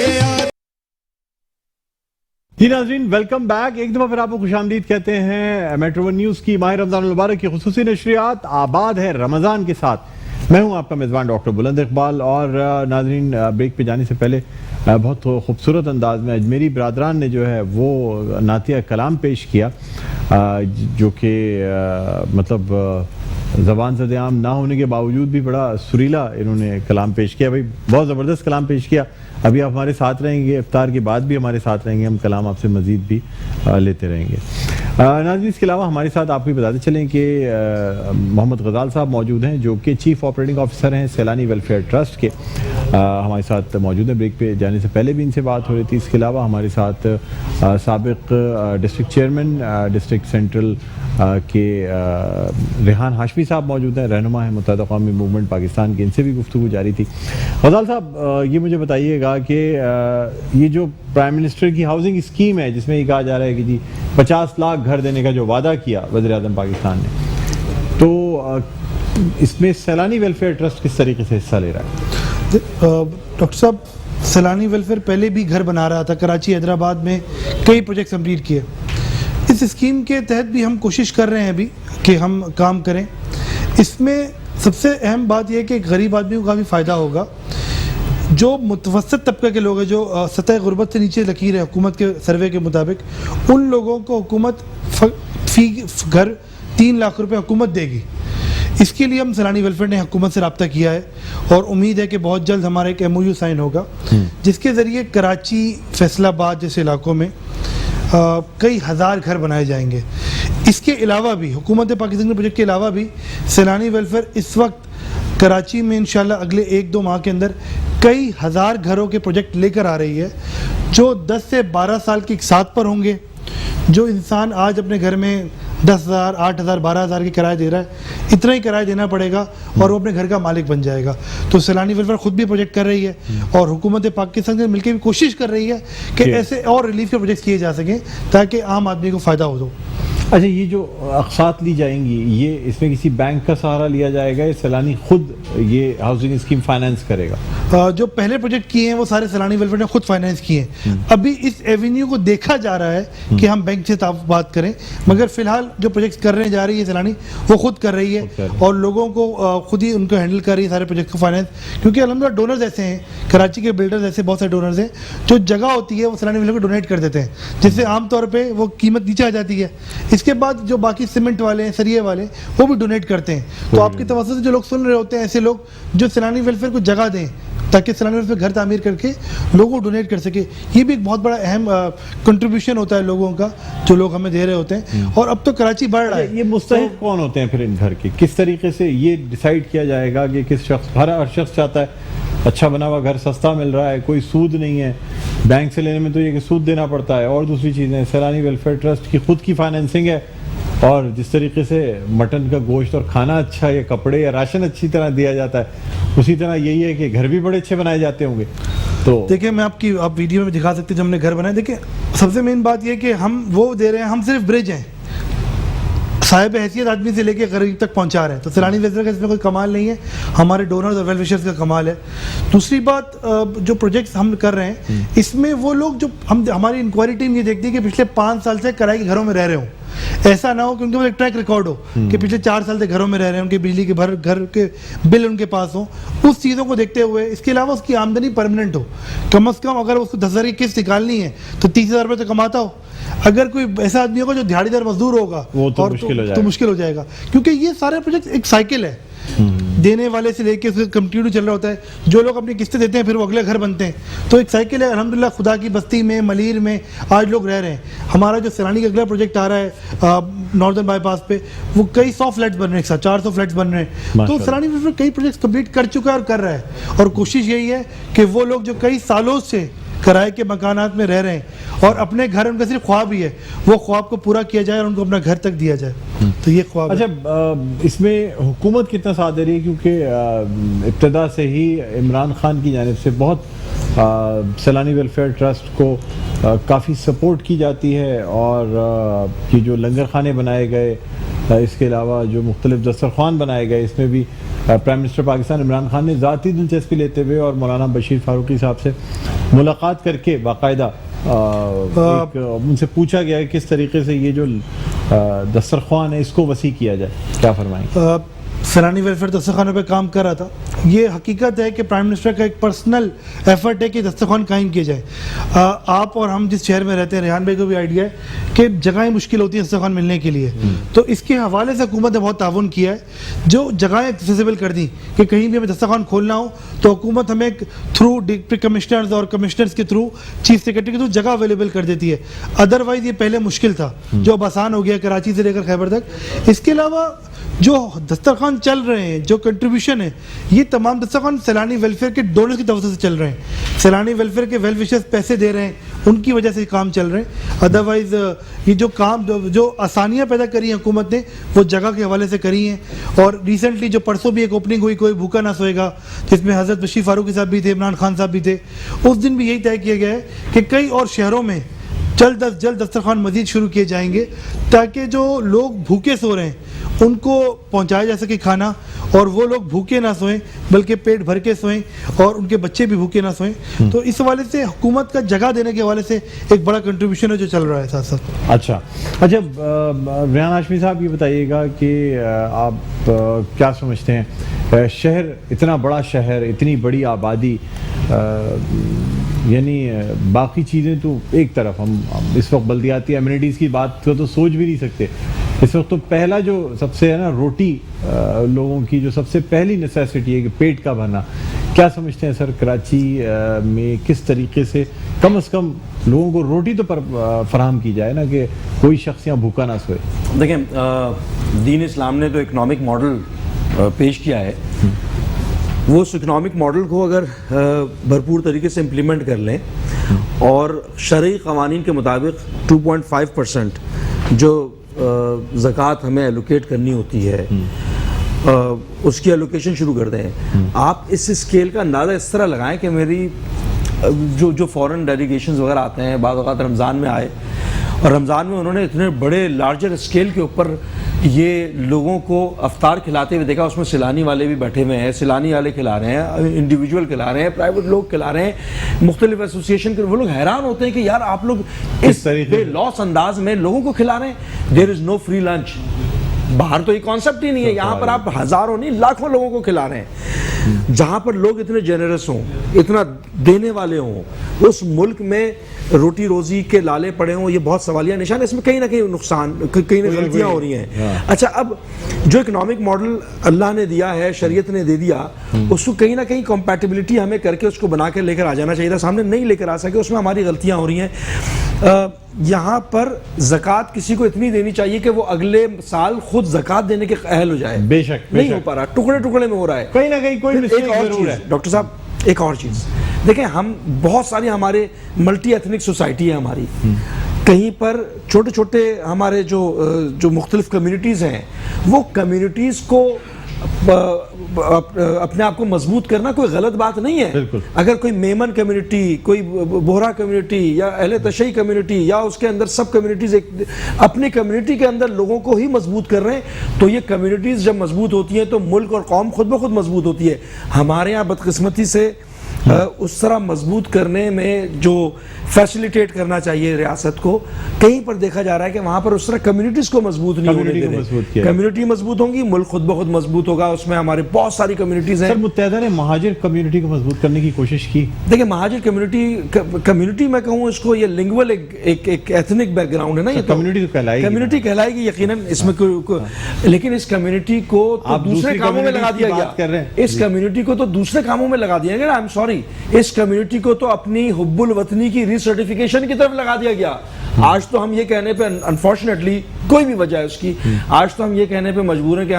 جی ناظرین ویلکم بیک ایک دفعہ پھر آپ کو خوش آمدید کہتے ہیں میٹرو ون نیوز کی ماہ رمضان المبارک کی خصوصی نشریات آباد ہے رمضان کے ساتھ میں ہوں آپ کا میزبان ڈاکٹر بلند اقبال اور ناظرین بریک پہ جانے سے پہلے بہت خوبصورت انداز میں اجمیری برادران نے جو ہے وہ نعتیہ کلام پیش کیا جو کہ مطلب زبان زد عام نہ ہونے کے باوجود بھی بڑا سریلا انہوں نے کلام پیش کیا بھائی, بہت زبردست کلام پیش کیا. ابھی آپ ہمارے ساتھ رہیں گے, افطار کے بعد بھی ہمارے ساتھ رہیں گے, ہم کلام آپ سے مزید بھی لیتے رہیں گے. ناظرین اس کے علاوہ ہمارے ساتھ آپ کو بتاتے چلیں کہ محمد غزال صاحب موجود ہیں جو کہ چیف آپریٹنگ آفیسر ہیں سیلانی ویلفیئر ٹرسٹ کے, ہمارے ساتھ موجود ہیں. بریک پہ جانے سے پہلے بھی ان سے بات ہو رہی تھی. اس کے علاوہ ہمارے ساتھ سابق ڈسٹرکٹ چیئرمین ڈسٹرکٹ سینٹرل کے ریحان ہاشمی صاحب موجود ہیں, رہنما ہیں متحدہ قومی موومنٹ پاکستان کے, ان سے بھی گفتگو جاری تھی. غزال صاحب یہ مجھے بتائیے گا کہ یہ جو پرائم منسٹر کی ہاؤسنگ اسکیم ہے جس میں یہ کہا جا رہا ہے کہ جی 50 لاکھ گھر دینے کا جو وعدہ کیا وزیر اعظم پاکستان نے, تو اس میں سیلانی ویلفیئر ٹرسٹ کس طریقے سے حصہ لے رہا ہے؟ ڈاکٹر صاحب سیلانی ویلفیئر پہلے بھی گھر بنا رہا تھا کراچی, حیدرآباد میں کئی پروجیکٹ کمپلیٹ کیے. اس اسکیم کے تحت بھی ہم کوشش کر رہے ہیں ابھی کہ ہم کام کریں. اس میں سب سے اہم بات یہ ہے کہ غریب آدمی کو کافی فائدہ ہوگا. جو متوسط طبقے کے لوگ ہیں, جو سطح غربت سے نیچے لکیر ہے حکومت کے سروے کے مطابق, ان لوگوں کو حکومت فی گھر 3 لاکھ روپے حکومت دے گی. اس کے لیے ہم سیلانی ویلفیئر نے حکومت سے رابطہ کیا ہے اور امید ہے کہ بہت جلد ہمارا ایک MOU سائن ہوگا جس کے ذریعے کراچی, فیصل آباد جیسے علاقوں میں کئی ہزار گھر بنائے جائیں گے. اس کے علاوہ بھی حکومت پاکستان کے پروجیکٹ کے علاوہ بھی سیلانی ویلفیئر اس وقت کراچی میں انشاءاللہ اگلے 1-2 ماہ کے اندر کئی ہزار گھروں کے پروجیکٹ لے کر آ رہی ہے جو 10 سے 12 سال کی ساتھ پر ہوں گے. جو انسان آج اپنے گھر میں 10,000, 8,000, 12,000 کی کرایہ دے رہا ہے, اتنا ہی کرایہ دینا پڑے گا اور وہ اپنے گھر کا مالک بن جائے گا. تو سیلانی ویلفیئر خود بھی پروجیکٹ کر رہی ہے اور حکومت پاکستان سے مل کے بھی کوشش کر رہی ہے کہ ایسے اور ریلیف کے پروجیکٹس کیے جا سکیں تاکہ عام آدمی کو فائدہ ہو. اچھا, یہ جو اقساط لی جائیں گی یہ اس میں کسی بینک کا سہارا لیا جائے گا یا سیلانی خود یہ ہاؤسنگ اسکیم فائنانس کرے گا؟ جو پہلے پروجیکٹ کیے ہیں وہ سارے سیلانی ویلفیئر نے خود فائنانس کیے ہیں. ابھی اس ایونیو کو دیکھا جا رہا ہے کہ ہم بینک سے بات کریں, مگر فی الحال جو پروجیکٹس کرنے جا رہی ہے سیلانی وہ خود کر رہی ہے اور لوگوں کو خود ہی ان کو ہینڈل کر رہی ہے سارے پروجیکٹ کو فائنانس. کیونکہ الحمدللہ ڈونرز ایسے ہیں, کراچی کے بلڈرز ایسے بہت سارے ڈونرز ہیں جو جگہ ہوتی ہے وہ سیلانی ویلفیئر کو ڈونیٹ کر دیتے ہیں, جس سے عام طور پہ وہ قیمت نیچے آ جاتی ہے. اس کے بعد جو باقی سیمنٹ والے ہیں, سریے والے, وہ بھی ڈونیٹ کرتے ہیں. تو آپ کی توسط سے جو لوگ سن رہے ہوتے ہیں ایسے لوگ جو سیلانی ویلفیئر کو جگہ دیں تاکہ سیلانی ویلفیئر گھر تعمیر کر کے لوگوں کو ڈونیٹ کر سکے. یہ بھی ایک بہت بڑا اہم کنٹریبیوشن ہوتا ہے لوگا کا جو لوگ ہمیں دے رہے ہوتے ہیں. اور اب تو کراچی بڑھ رہا ہے. یہ مستحق کون ہوتے ہیں پھر ان گھر کے, کس طریقے سے یہ ڈیسائیڈ کیا جائے گا کہ کس شخص, ہر شخص چاہتا ہے اچھا بنا ہوا گھر, سستا مل رہا ہے, کوئی سود نہیں ہے, بینک سے لینے میں تو یہ کہ سود دینا پڑتا ہے, اور دوسری چیزیں سیلانی ویلفیئر ٹرسٹ کی خود کی فائنینسنگ ہے, اور جس طریقے سے مٹن کا گوشت اور کھانا اچھا یا کپڑے یا راشن اچھی طرح دیا جاتا ہے اسی طرح یہی ہے کہ گھر بھی بڑے اچھے بنائے جاتے ہوں گے. تو دیکھیں میں آپ ویڈیو میں دکھا سکتے جو ہم نے گھر بنائے. دیکھیں سب سے مین بات یہ کہ ہم وہ دے رہے ہیں, ہم صرف برج ہیں, صاحب حیثیت آدمی سے لے کے غریب تک پہنچا رہے ہیں. تو سیلانی ویلفیئر کا اس میں کوئی کمال نہیں ہے, ہمارے ڈونرز اور ویل وشرز کا کمال ہے. دوسری بات, جو پروجیکٹس ہم کر رہے ہیں اس میں وہ لوگ جو ہماری انکوائری ٹیم یہ دیکھتی ہے کہ پچھلے 5 سال سے کرائے کے گھروں میں رہ رہے ہوں. ایسا نہ ہو کہ ان کے پاس ایک ٹریک ریکارڈ ہو کہ پچھلے 4 سال سے گھروں میں رہ رہے ہیں, ان کے بجلی کے گھر کے بل ان کے پاس ہوں. اس چیزوں کو دیکھتے ہوئے, اس کے علاوہ اس کی آمدنی پرماننٹ ہو, کم از کم اگر اس کو 10,000 کی قسط نکالنی ہے تو 30,000 روپے تو کماتا ہو. اگر کوئی ایسا آدمی ہوگا جو دیہڑی دار مزدور ہوگا تو مشکل ہو جائے گا. کیونکہ یہ سارے پروجیکٹ ایک سائیکل ہے, دینے والے سے لے کے کنٹینیو چل رہا ہوتا ہے. جو لوگ اپنی قسطیں دیتے ہیں پھر وہ اگلے گھر بنتے ہیں. تو ایک سائیکل ہے. الحمدللہ خدا کی بستی میں, ملیر میں آج لوگ رہ رہے ہیں. ہمارا جو سیلانی کا اگلا پروجیکٹ آ رہا ہے ناردرن بائی پاس پہ, وہ کئی 100 فلیٹس بن رہے ہیں, 400 فلیٹس بن رہے ہیں. تو سیلانی کئی پروجیکٹس کمپلیٹ کر چکا ہے اور کر رہا ہے. اور کوشش یہی ہے کہ وہ لوگ جو کئی سالوں سے کرائے کے مکانات میں رہ رہے ہیں اور اپنے گھر ان کا صرف خواب ہی ہے, وہ خواب کو پورا کیا جائے اور ان کو اپنا گھر تک دیا جائے. تو یہ خواب. اچھا, اس میں حکومت کتنا ساتھ دے رہی ہے؟ کیونکہ ابتدا سے ہی عمران خان کی جانب سے بہت سیلانی ویلفیئر ٹرسٹ کو کافی سپورٹ کی جاتی ہے, اور یہ جو لنگر خانے بنائے گئے, اس کے علاوہ جو مختلف دسترخوان بنائے گئے, اس میں بھی پرائم منسٹر پاکستان عمران خان نے ذاتی دلچسپی لیتے ہوئے اور مولانا بشیر فاروقی صاحب سے ملاقات کر کے باقاعدہ ان سے پوچھا گیا کہ کس طریقے سے یہ جو دسترخوان ہے اس کو وسیع کیا جائے. کیا فرمائیں؟ سیلانی ویلفیئر دسترخوانوں پہ کام کر رہا تھا. یہ حقیقت ہے کہ پرائم منسٹر کا ایک پرسنل ایفرٹ ہے کہ دسترخوان قائم کیا جائے. آپ اور ہم جس شہر میں رہتے ہیں, ریحان بھائی کو بھی آئیڈیا ہے کہ جگہیں مشکل ہوتی ہیں دسترخوان ملنے کے لیے, تو اس کے حوالے سے حکومت نے بہت تعاون کیا ہے, جو جگہیں ایکسیسیبل کر دیں کہ کہیں بھی ہمیں دسترخوان کھولنا ہو تو حکومت ہمیں تھرو ڈپٹی کمشنرز اور کمشنرز کے تھرو, چیف سیکرٹری کے تھرو جگہ اویلیبل کر دیتی ہے. ادروائز یہ پہلے مشکل تھا, جو اب آسان ہو گیا کراچی سے لے کر خیبر تک. اس کے علاوہ جو دسترخوان چل رہے ہیں, جو کنٹریبیوشن ہے, یہ تمام دسترخوان سیلانی ویلفیئر کے ڈونرز کی طرف سے چل رہے ہیں. سیلانی ویلفیئر کے ویل وشرز پیسے دے رہے ہیں, ان کی وجہ سے کام چل رہے ہیں. ادروائز یہ جو کام جو آسانیاں پیدا کری ہیں حکومت نے, وہ جگہ کے حوالے سے کری ہیں. اور ریسنٹلی جو پرسوں بھی ایک اوپننگ ہوئی, کوئی بھوکا نہ سوئے گا, جس میں حضرت بشیر فاروقی صاحب بھی تھے, عمران خان صاحب بھی تھے, اس دن بھی یہی طے کیا گیا ہے کہ کئی اور شہروں میں جلد از جلد دسترخوان مزید شروع کیے جائیں گے, تاکہ جو لوگ بھوکے سو رہے ہیں ان کو پہنچایا جا سکے کھانا, اور وہ لوگ بھوکے نہ سوئیں بلکہ پیٹ بھر کے سوئیں, اور ان کے بچے بھی بھوکے نہ سوئیں. تو اس حوالے سے حکومت کا جگہ دینے کے حوالے سے ایک بڑا کنٹریبیوشن ہے جو چل رہا ہے ساتھ ساتھ. اچھا ریحان ہاشمی صاحب, یہ بتائیے گا کہ آپ کیا سمجھتے ہیں, شہر اتنا بڑا شہر, اتنی بڑی آبادی, یعنی باقی چیزیں تو ایک طرف, ہم اس وقت بلدیاتی ایمینٹیز کی بات کو تو سوچ بھی نہیں سکتے اس وقت. تو پہلا جو سب سے ہے نا روٹی, لوگوں کی جو سب سے پہلی نیسیسٹی ہے کہ پیٹ کا بھرنا, کیا سمجھتے ہیں سر کراچی میں کس طریقے سے کم از کم لوگوں کو روٹی تو فراہم کی جائے نا, کہ کوئی شخص یہاں بھوکا نہ سوئے. دیکھیں, دین اسلام نے تو اکنامک ماڈل پیش کیا ہے, وہ اس اکنامک ماڈل کو اگر بھرپور طریقے سے امپلیمنٹ کر لیں اور شرعی قوانین کے مطابق 2.5% جو زکوٰۃ ہمیں ایلوکیٹ کرنی ہوتی ہے, اس کی ایلوکیشن شروع کر دیں. آپ اس اسکیل کا اندازہ اس طرح لگائیں کہ میری جو فورن ڈیلیگیشنز وغیرہ آتے ہیں, بعض اوقات رمضان میں آئے, اور رمضان میں انہوں نے اتنے بڑے لارجر اسکیل کے اوپر یہ لوگوں کو افطار کھلاتے ہوئے دیکھا. اس میں سیلانی والے بھی بیٹھے ہوئے ہیں, سیلانی والے کھلا رہے ہیں, انڈیویجول کھلا رہے ہیں, پرائیویٹ لوگ کھلا رہے ہیں, مختلف ایسوسیشن کے, وہ لوگ حیران ہوتے ہیں کہ یار آپ لوگ اس بے لوس انداز میں لوگوں کو کھلا رہے ہیں. دیر از نو فری لنچ. باہر تو یہ کانسیپٹ ہی نہیں ہے, یہاں پر آپ ہزاروں نہیں لاکھوں لوگوں کو کھلا رہے ہیں. جہاں پر لوگ اتنے جنرس ہوں, اتنا دینے والے ہوں, اس ملک میں روٹی روزی کے لالے پڑے ہوں, یہ بہت سوالیہ نشان ہے. اس میں کہیں نہ کہیں نقصان, کہیں نہ غلطیاں ہو رہی ہیں. اچھا, اب جو اکنامک ماڈل اللہ نے دیا ہے, شریعت نے دے دیا, اس کو کہیں نہ کہیں کمپیٹیبلٹی ہمیں کر کے اس کو بنا کے لے کر آ جانا چاہیے تھا. سامنے نہیں لے کر آ سکے, اس میں ہماری غلطیاں ہو رہی ہیں. یہاں پر زکوٰۃ کسی کو اتنی دینی چاہیے کہ وہ اگلے سال خود زکوٰۃ دینے کے اہل ہو جائے. بے شک نہیں ہو پا رہا, ٹکڑے ٹکڑے میں ہو رہا ہے. کہیں نہ کہیں کوئی مسٹیک ضرور ہے. ڈاکٹر صاحب, ایک اور چیز دیکھیں, ہم بہت ساری ہمارے ملٹی ایتھنک سوسائٹی ہے ہماری, کہیں پر چھوٹے چھوٹے ہمارے جو مختلف کمیونٹیز ہیں, وہ کمیونٹیز کو اپنے آپ کو مضبوط کرنا کوئی غلط بات نہیں ہے. اگر کوئی میمن کمیونٹی, کوئی بوہرا کمیونٹی یا اہل تشیع کمیونٹی, یا اس کے اندر سب کمیونٹیز اپنی کمیونٹی کے اندر لوگوں کو ہی مضبوط کر رہے ہیں, تو یہ کمیونٹیز جب مضبوط ہوتی ہیں تو ملک اور قوم خود بخود مضبوط ہوتی ہے. ہمارے یہاں بدقسمتی سے اس طرح مضبوط کرنے میں جو فیسیلیٹیٹ کرنا چاہیے ریاست کو, کہیں پر دیکھا جا رہا ہے کہ وہاں پر اس طرح کمیونٹیز کو مضبوط نہیں ہونے دے رہے. کمیونٹی مضبوط ہوں گی, ملک خود بخود مضبوط ہوگا. اس میں ہمارے بہت ساری کمیونٹیز ہیں. سر, متحدہ نے مہاجر کمیونٹی کو مضبوط کرنے کی کوشش کی. دیکھیں, مہاجر کمیونٹی میں کہوں اس کو, یہ لنگول ایک ایتھنک بیک گراؤنڈ ہے نا, یہ کمیونٹی کہلائے گی یقیناً. اس میں لیکن اس کمیونٹی کو دوسرے کاموں میں لگا دیا گیا. اس کمیونٹی کو تو دوسرے کاموں میں لگا دیا گیا. آئی ایم سوری, اس کمیونٹی کو تو اپنی حب الوطنی کی ری سرٹیفیکیشن کی طرف لگا دیا گیا. آج تو ہم یہ کہنے پہ, انفارچونیٹلی کوئی بھی وجہ ہے اس کی, آج تو ہم یہ کہنے پہ مجبور ہیں کہ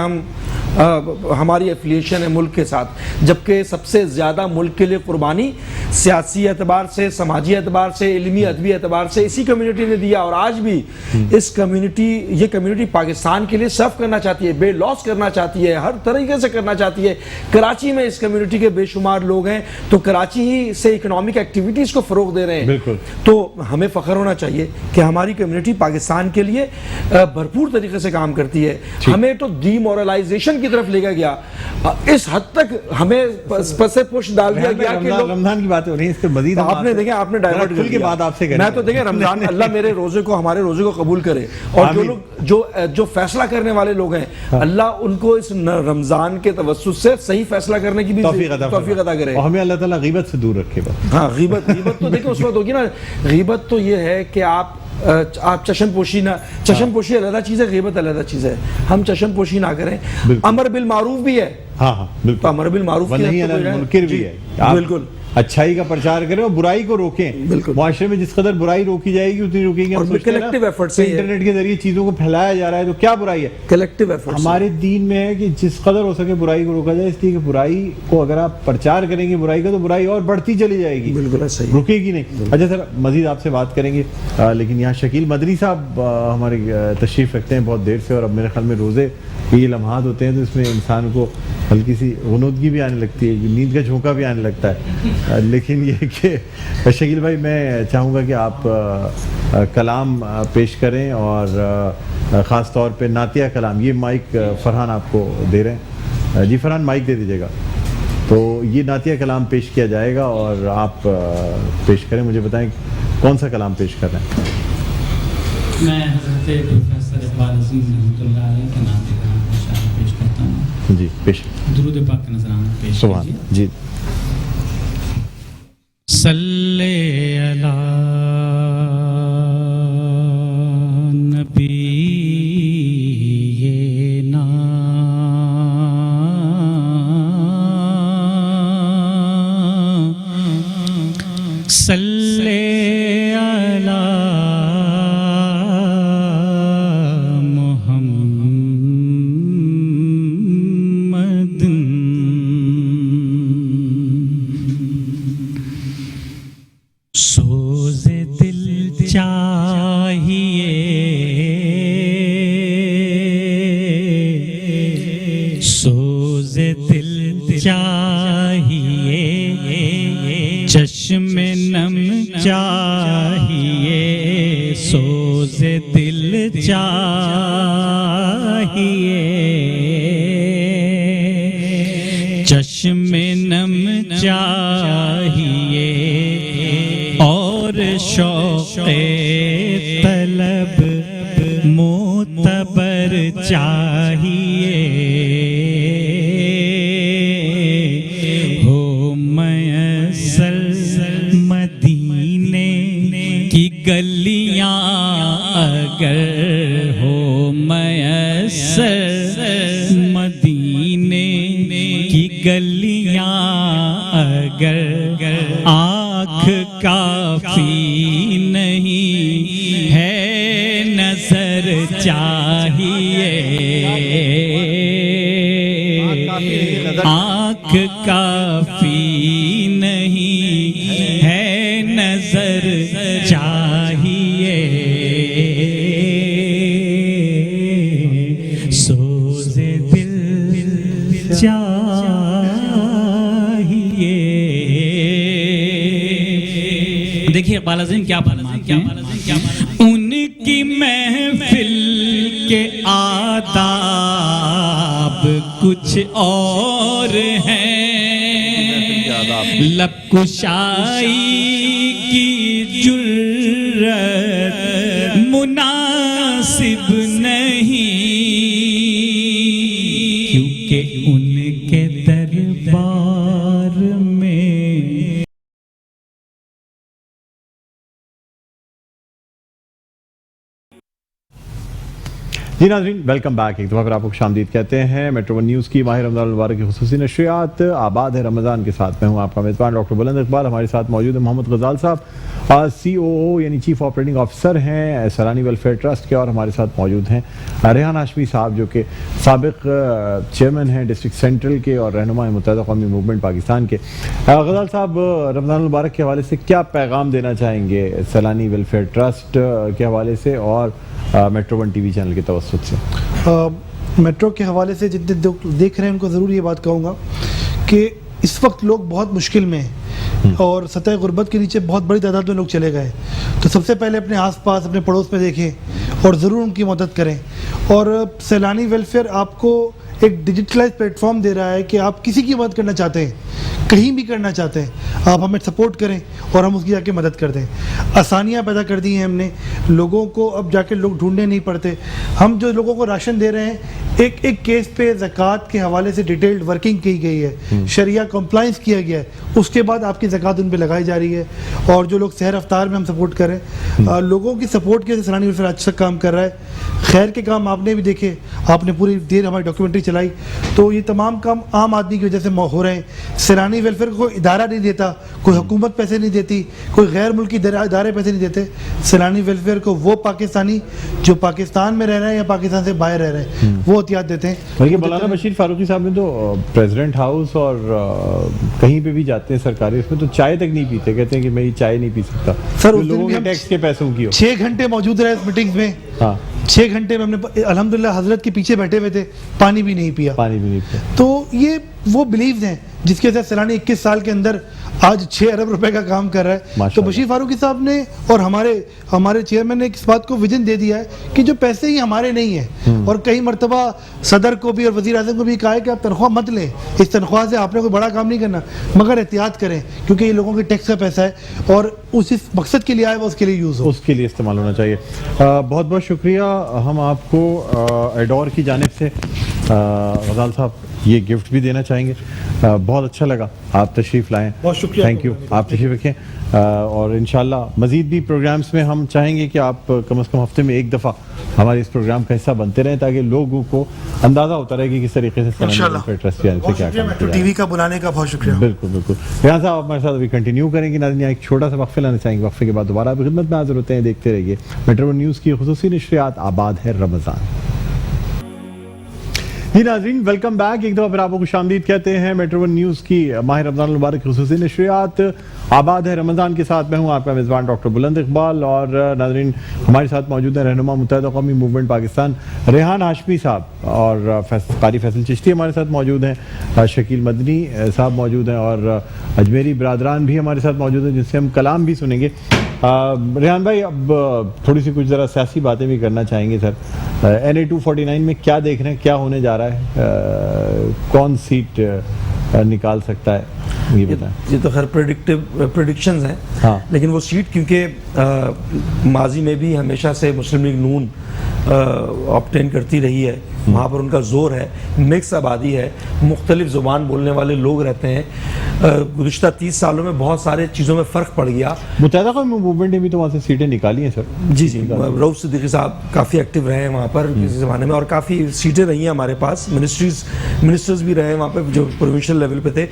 ہماری ایفیلیشن ہے ملک کے ساتھ, جبکہ سب سے زیادہ ملک کے لیے قربانی سیاسی اعتبار سے, سماجی اعتبار سے, علمی ادبی اعتبار سے اسی کمیونٹی نے دیا. اور آج بھی یہ کمیونٹی پاکستان کے لیے سرو کرنا چاہتی ہے, بے لوس کرنا چاہتی ہے, ہر طریقے سے کرنا چاہتی ہے. کراچی میں اس کمیونٹی کے بے شمار لوگ ہیں, تو کراچی ہی سے اکنامک ایکٹیویٹیز کو فروغ دے رہے ہیں. تو ہمیں فخر ہونا چاہیے کہ ہماری کمیونٹی پاکستان کے لیے بھرپور طریقے سے کام کرتی ہے. ہمیں تو ڈی مورلائزیشن کی کی طرف لے گیا. اس حد تک ہمیں پس پش ڈال دیا گیا کہ رمضان کی باتیں ہو رہی ہیں, اس کے مزید آپ نے دیکھیں, آپ نے ڈائیورٹ کر دیا. بات آپ سے کریں. میں تو دیکھیں رمضان, اللہ میرے روزے کو, ہمارے روزے کو قبول کرے, اور جو لوگ جو فیصلہ کرنے والے لوگ ہیں, اللہ ان کو اس رمضان کے توسط سے صحیح فیصلہ کرنے کی بھی توفیق عطا کرے, اور ہمیں اللہ تعالیٰ غیبت سے دور رکھے. ہاں, غیبت تو دیکھیں اس وقت ہوگی نا. غیبت تو یہ ہے کہ آپ چشم پوشی نہ, چشم پوشی علیحدہ چیز ہے, غیبت علیحدہ چیز ہے. ہم چشم پوشی نہ کریں. امر بالمعروف بھی ہے, ہاں ہاں بالکل, تو امر بالمعروف منکر بھی ہے. بالکل اچھائی کا پرچار کریں اور برائی کو روکیں. معاشرے میں جس قدر برائی روکی جائے گی اتنی روکیں گے. اور کلیکٹیو ایفرٹ سے انٹرنیٹ کے ذریعے چیزوں کو پھیلایا جا رہا ہے, تو کیا برائی ہے؟ Collective effort. ہمارے دین میں ہے کہ جس قدر ہو سکے برائی کو روکا جائے, اس لیے کہ برائی کو اگر آپ پرچار کریں گے برائی کا, تو برائی اور بڑھتی چلی جائے گی, بالکل صحیح, رکے گی نہیں. اچھا سر, مزید آپ سے بات کریں گے, لیکن یہاں شکیل مدنی صاحب ہمارے تشریف رکھتے ہیں بہت دیر سے, اور اب میرے خیال میں روزے کے یہ لمحات ہوتے ہیں تو اس میں انسان کو ہلکی سی غنودگی بھی آنے لگتی ہے, نیند کا جھونکا بھی آنے لگتا ہے. لیکن یہ کہ شکیل بھائی, میں چاہوں گا کہ آپ کلام پیش کریں, اور خاص طور پہ نعتیہ کلام. یہ مائک فرحان آپ کو دے رہے ہیں. جی فرحان, مائک دے دیجیے گا. تو یہ نعتیہ کلام پیش کیا جائے گا, اور آپ پیش کریں. مجھے بتائیں کون سا کلام پیش کر رہے ہیں. میں حضرت پروفیسر اقبال عظیم رحمۃ اللہ علیہ کے نعت کلام انشاءاللہ پیش کرتا ہوں. جی پیش. درود پاک کا نذرانہ پیش سبحان. جی. صلی علی نبی صلی علی محمد سوز دل چاہیے سوز دل چاہیے چشم نم چاہیے سوز دل چاہیے چشم نم چاہیے اور شوق طلب معتبر چاہیے ہو میسر مدینے کی گلیاں اگر ہو میسر مدینے کی گلیاں اگر آنکھ کافی نہیں ہے نظر چاہیے آنکھ کافی نہیں ہے نظر چاہیے سوز دل چاہیے. دیکھیے اقبال عظیم کیا فرماتے ہیں, ان کی محفل کے آداب کچھ اور ہیں, لب کشائی کی جرت مناسب نہیں کیونکہ ان کے دربار میں جی ناظرین, ویلکم بیک. ایک دفعہ پھر آپ کو خوش آمدید کہتے ہیں. میٹرو ون نیوز کی ماہ رمضان المبارک کی خصوصی نشریات آباد ہے رمضان کے ساتھ. میں ہوں آپ کا میزبان ڈاکٹر بلند اقبال. ہمارے ساتھ موجود ہے محمد غزال صاحب, COO یعنی چیف آپریٹنگ آفیسر ہیں سیلانی ویلفیئر ٹرسٹ کے, اور ہمارے ساتھ موجود ہیں ریحان ہاشمی صاحب جو کہ سابق چیئرمین ہیں ڈسٹرکٹ سینٹرل کے اور رہنما متحدہ قومی موومنٹ پاکستان کے. غزال صاحب, رمضان المبارک کے حوالے سے کیا پیغام دینا چاہیں گے سیلانی ویلفیئر ٹرسٹ کے حوالے سے اور metro one T V channel کے توسط سے؟ میٹرو کے حوالے سے جتنے دیکھ رہے ہیں ان کو ضرور یہ بات کہوں گا کہ اس وقت لوگ بہت مشکل میں ہیں اور سطح غربت کے نیچے بہت بڑی تعداد میں لوگ چلے گئے. تو سب سے پہلے اپنے آس پاس اپنے پڑوس میں دیکھیں اور ضرور ان کی مدد کریں. اور سیلانی ویلفیئر آپ کو ایک ڈیجیٹلائز پلیٹ فارم دے رہا ہے کہ آپ کسی کی مدد کرنا چاہتے ہیں، کہیں بھی کرنا چاہتے ہیں، آپ ہمیں سپورٹ کریں اور ہم اس کی جا کے مدد کر دیں. آسانیاں پیدا کر دی ہیں ہم نے، لوگوں کو اب جا کے لوگ ڈھونڈنے نہیں پڑتے. ہم جو لوگوں کو راشن دے رہے ہیں، ایک ایک کیس پہ زکوٰۃ کے حوالے سے ڈیٹیلڈ ورکنگ کی گئی ہے، شریعہ کمپلائنس کیا گیا ہے، اس کے بعد آپ کی زکوٰۃ ان پہ لگائی جا رہی ہے. اور جو لوگ سحر افطار میں ہم سپورٹ کریں، لوگوں کی سپورٹ کے سیلانی ویلفیئر آج تک کام کر رہا ہے. خیر کے کام آپ نے بھی دیکھے، آپ نے پوری دیر ہماری ڈاکیومنٹری چلائی، تو یہ تمام کام عام آدمی کی وجہ سے ہو رہے ہیں. سیلانی ویلفیئر کو کوئی ادارہ نہیں دیتا، کوئی حکومت پیسے نہیں دیتی، کوئی غیر ملکی ادارے پیسے نہیں دیتے. سیلانی ویلفیئر کو وہ پاکستانی جو پاکستان میں رہ رہے ہیں یا پاکستان سے باہر رہ رہے ہیں وہ احتیاط دیتے ہیں. بلکہ مولانا بشیر فاروقی صاحب نے تو پریزیڈنٹ ہاؤس اور کہیں پہ بھی جاتے ہیں سرکاری، اس میں تو چائے تک نہیں پیتے، کہتے ہیں کہ میں یہ چائے نہیں پی سکتا سر. اس لوگوں دن بھی کے ہم ٹیکس کے پیسوں کی ہو. 6 گھنٹے موجود رہے اس میٹنگز میں. ہاں 6 گھنٹے میں ہم نے الحمدللہ حضرت کے پیچھے بیٹھے ہوئے تھے، پانی بھی نہیں پیا. پانی بھی نہیں پیا. تو یہ وہ بلیوز ہیں جس کے ساتھ سیلانی 21 سال کے اندر آج 6 ارب روپے کا کام کر رہا ہے. تو بشیر فاروقی صاحب نے اور ہمارے چیئرمین نے اس بات کو ویژن دے دیا ہے کہ جو پیسے ہی ہمارے نہیں ہیں. اور کئی مرتبہ صدر کو بھی اور وزیر اعظم کو بھی کہا ہے کہ آپ تنخواہ مت لیں، اس تنخواہ سے آپ نے کوئی بڑا کام نہیں کرنا، مگر احتیاط کریں کیونکہ یہ لوگوں کے ٹیکس کا پیسہ ہے اور اس مقصد کے لیے آئے وہ اس کے لیے یوز ہو، اس کے لیے استعمال ہونا چاہیے. بہت بہت شکریہ. ہم آپ کو ایڈور کی جانب سے غزال صاحب یہ گفٹ بھی دینا چاہیں گے. بہت اچھا لگا آپ تشریف لائیں. بہت شکریہ. Thank you. آپ تشریف رکھیں اور انشاءاللہ مزید بھی پروگرامز میں ہم چاہیں گے کہ آپ کم از کم ہفتے میں ایک دفعہ ہمارے اس پروگرام کا حصہ بنتے رہیں تاکہ لوگوں کو اندازہ ہوتا رہے کہ کس طریقے سے ٹرسٹ سے کیا کام کیا ٹی وی کا بلانے کا بہت شکریہ. بالکل بالکل. ریحان صاحب ہمارے ساتھ ابھی کنٹینیو کریں گے. ناظرین ایک چھوٹا سا وقفے لانا چاہیں گے، وقفے کے بعد دوبارہ آپ کی خدمت میں حاضر ہوتے ہیں. دیکھتے رہیے میٹرو نیوز کی خصوصی نشریات آباد ہے رمضان. جی ناظرین ویلکم بیک. ایک دفعہ پھر آپ کو خوش آمدید کہتے ہیں میٹرو ون نیوز کی ماہ رمضان المبارک خصوصی نشریات آباد ہے رمضان کے ساتھ میں ہوں آپ کا میزبان ڈاکٹر بلند اقبال. اور ناظرین ہمارے ساتھ موجود ہیں رہنما متحدہ قومی موومنٹ پاکستان ریحان ہاشمی صاحب، اور قاری فیصل چشتی ہمارے ساتھ موجود ہیں، شکیل مدنی صاحب موجود ہیں، اور اجمیری برادران بھی ہمارے ساتھ موجود ہیں جن سے ہم کلام بھی سنیں گے. ریحان بھائی اب تھوڑی سی کچھ ذرا سیاسی باتیں بھی کرنا چاہیں گے. سر NA 249 میں کیا دیکھ رہے ہیں، کیا ہونے جا رہا ہے، کون سیٹ نکال سکتا ہے، یہ بتائیں. یہ تو خیر پریڈکشنز ہیں. ہاں. لیکن وہ سیٹ کیونکہ ماضی میں بھی ہمیشہ سے مسلم لیگ نون آبٹین کرتی رہی ہے، وہاں پر ان کا زور ہے، مکس آبادی ہے، مختلف زبان بولنے والے لوگ رہتے ہیں. گزشتہ 30 سالوں میں بہت سارے چیزوں میں فرق پڑ گیا. متحدہ قومی موومنٹ نے بھی تو وہاں سے سیٹیں نکالی ہیں. سر جی رؤف صدیقی صاحب کافی ایکٹیو رہے ہیں وہاں پر کسی زمانے میں، اور کافی سیٹیں رہی ہیں ہمارے پاس، منسٹرز بھی رہے ہیں وہاں پہ جو پروونشل لیول پہ تھے.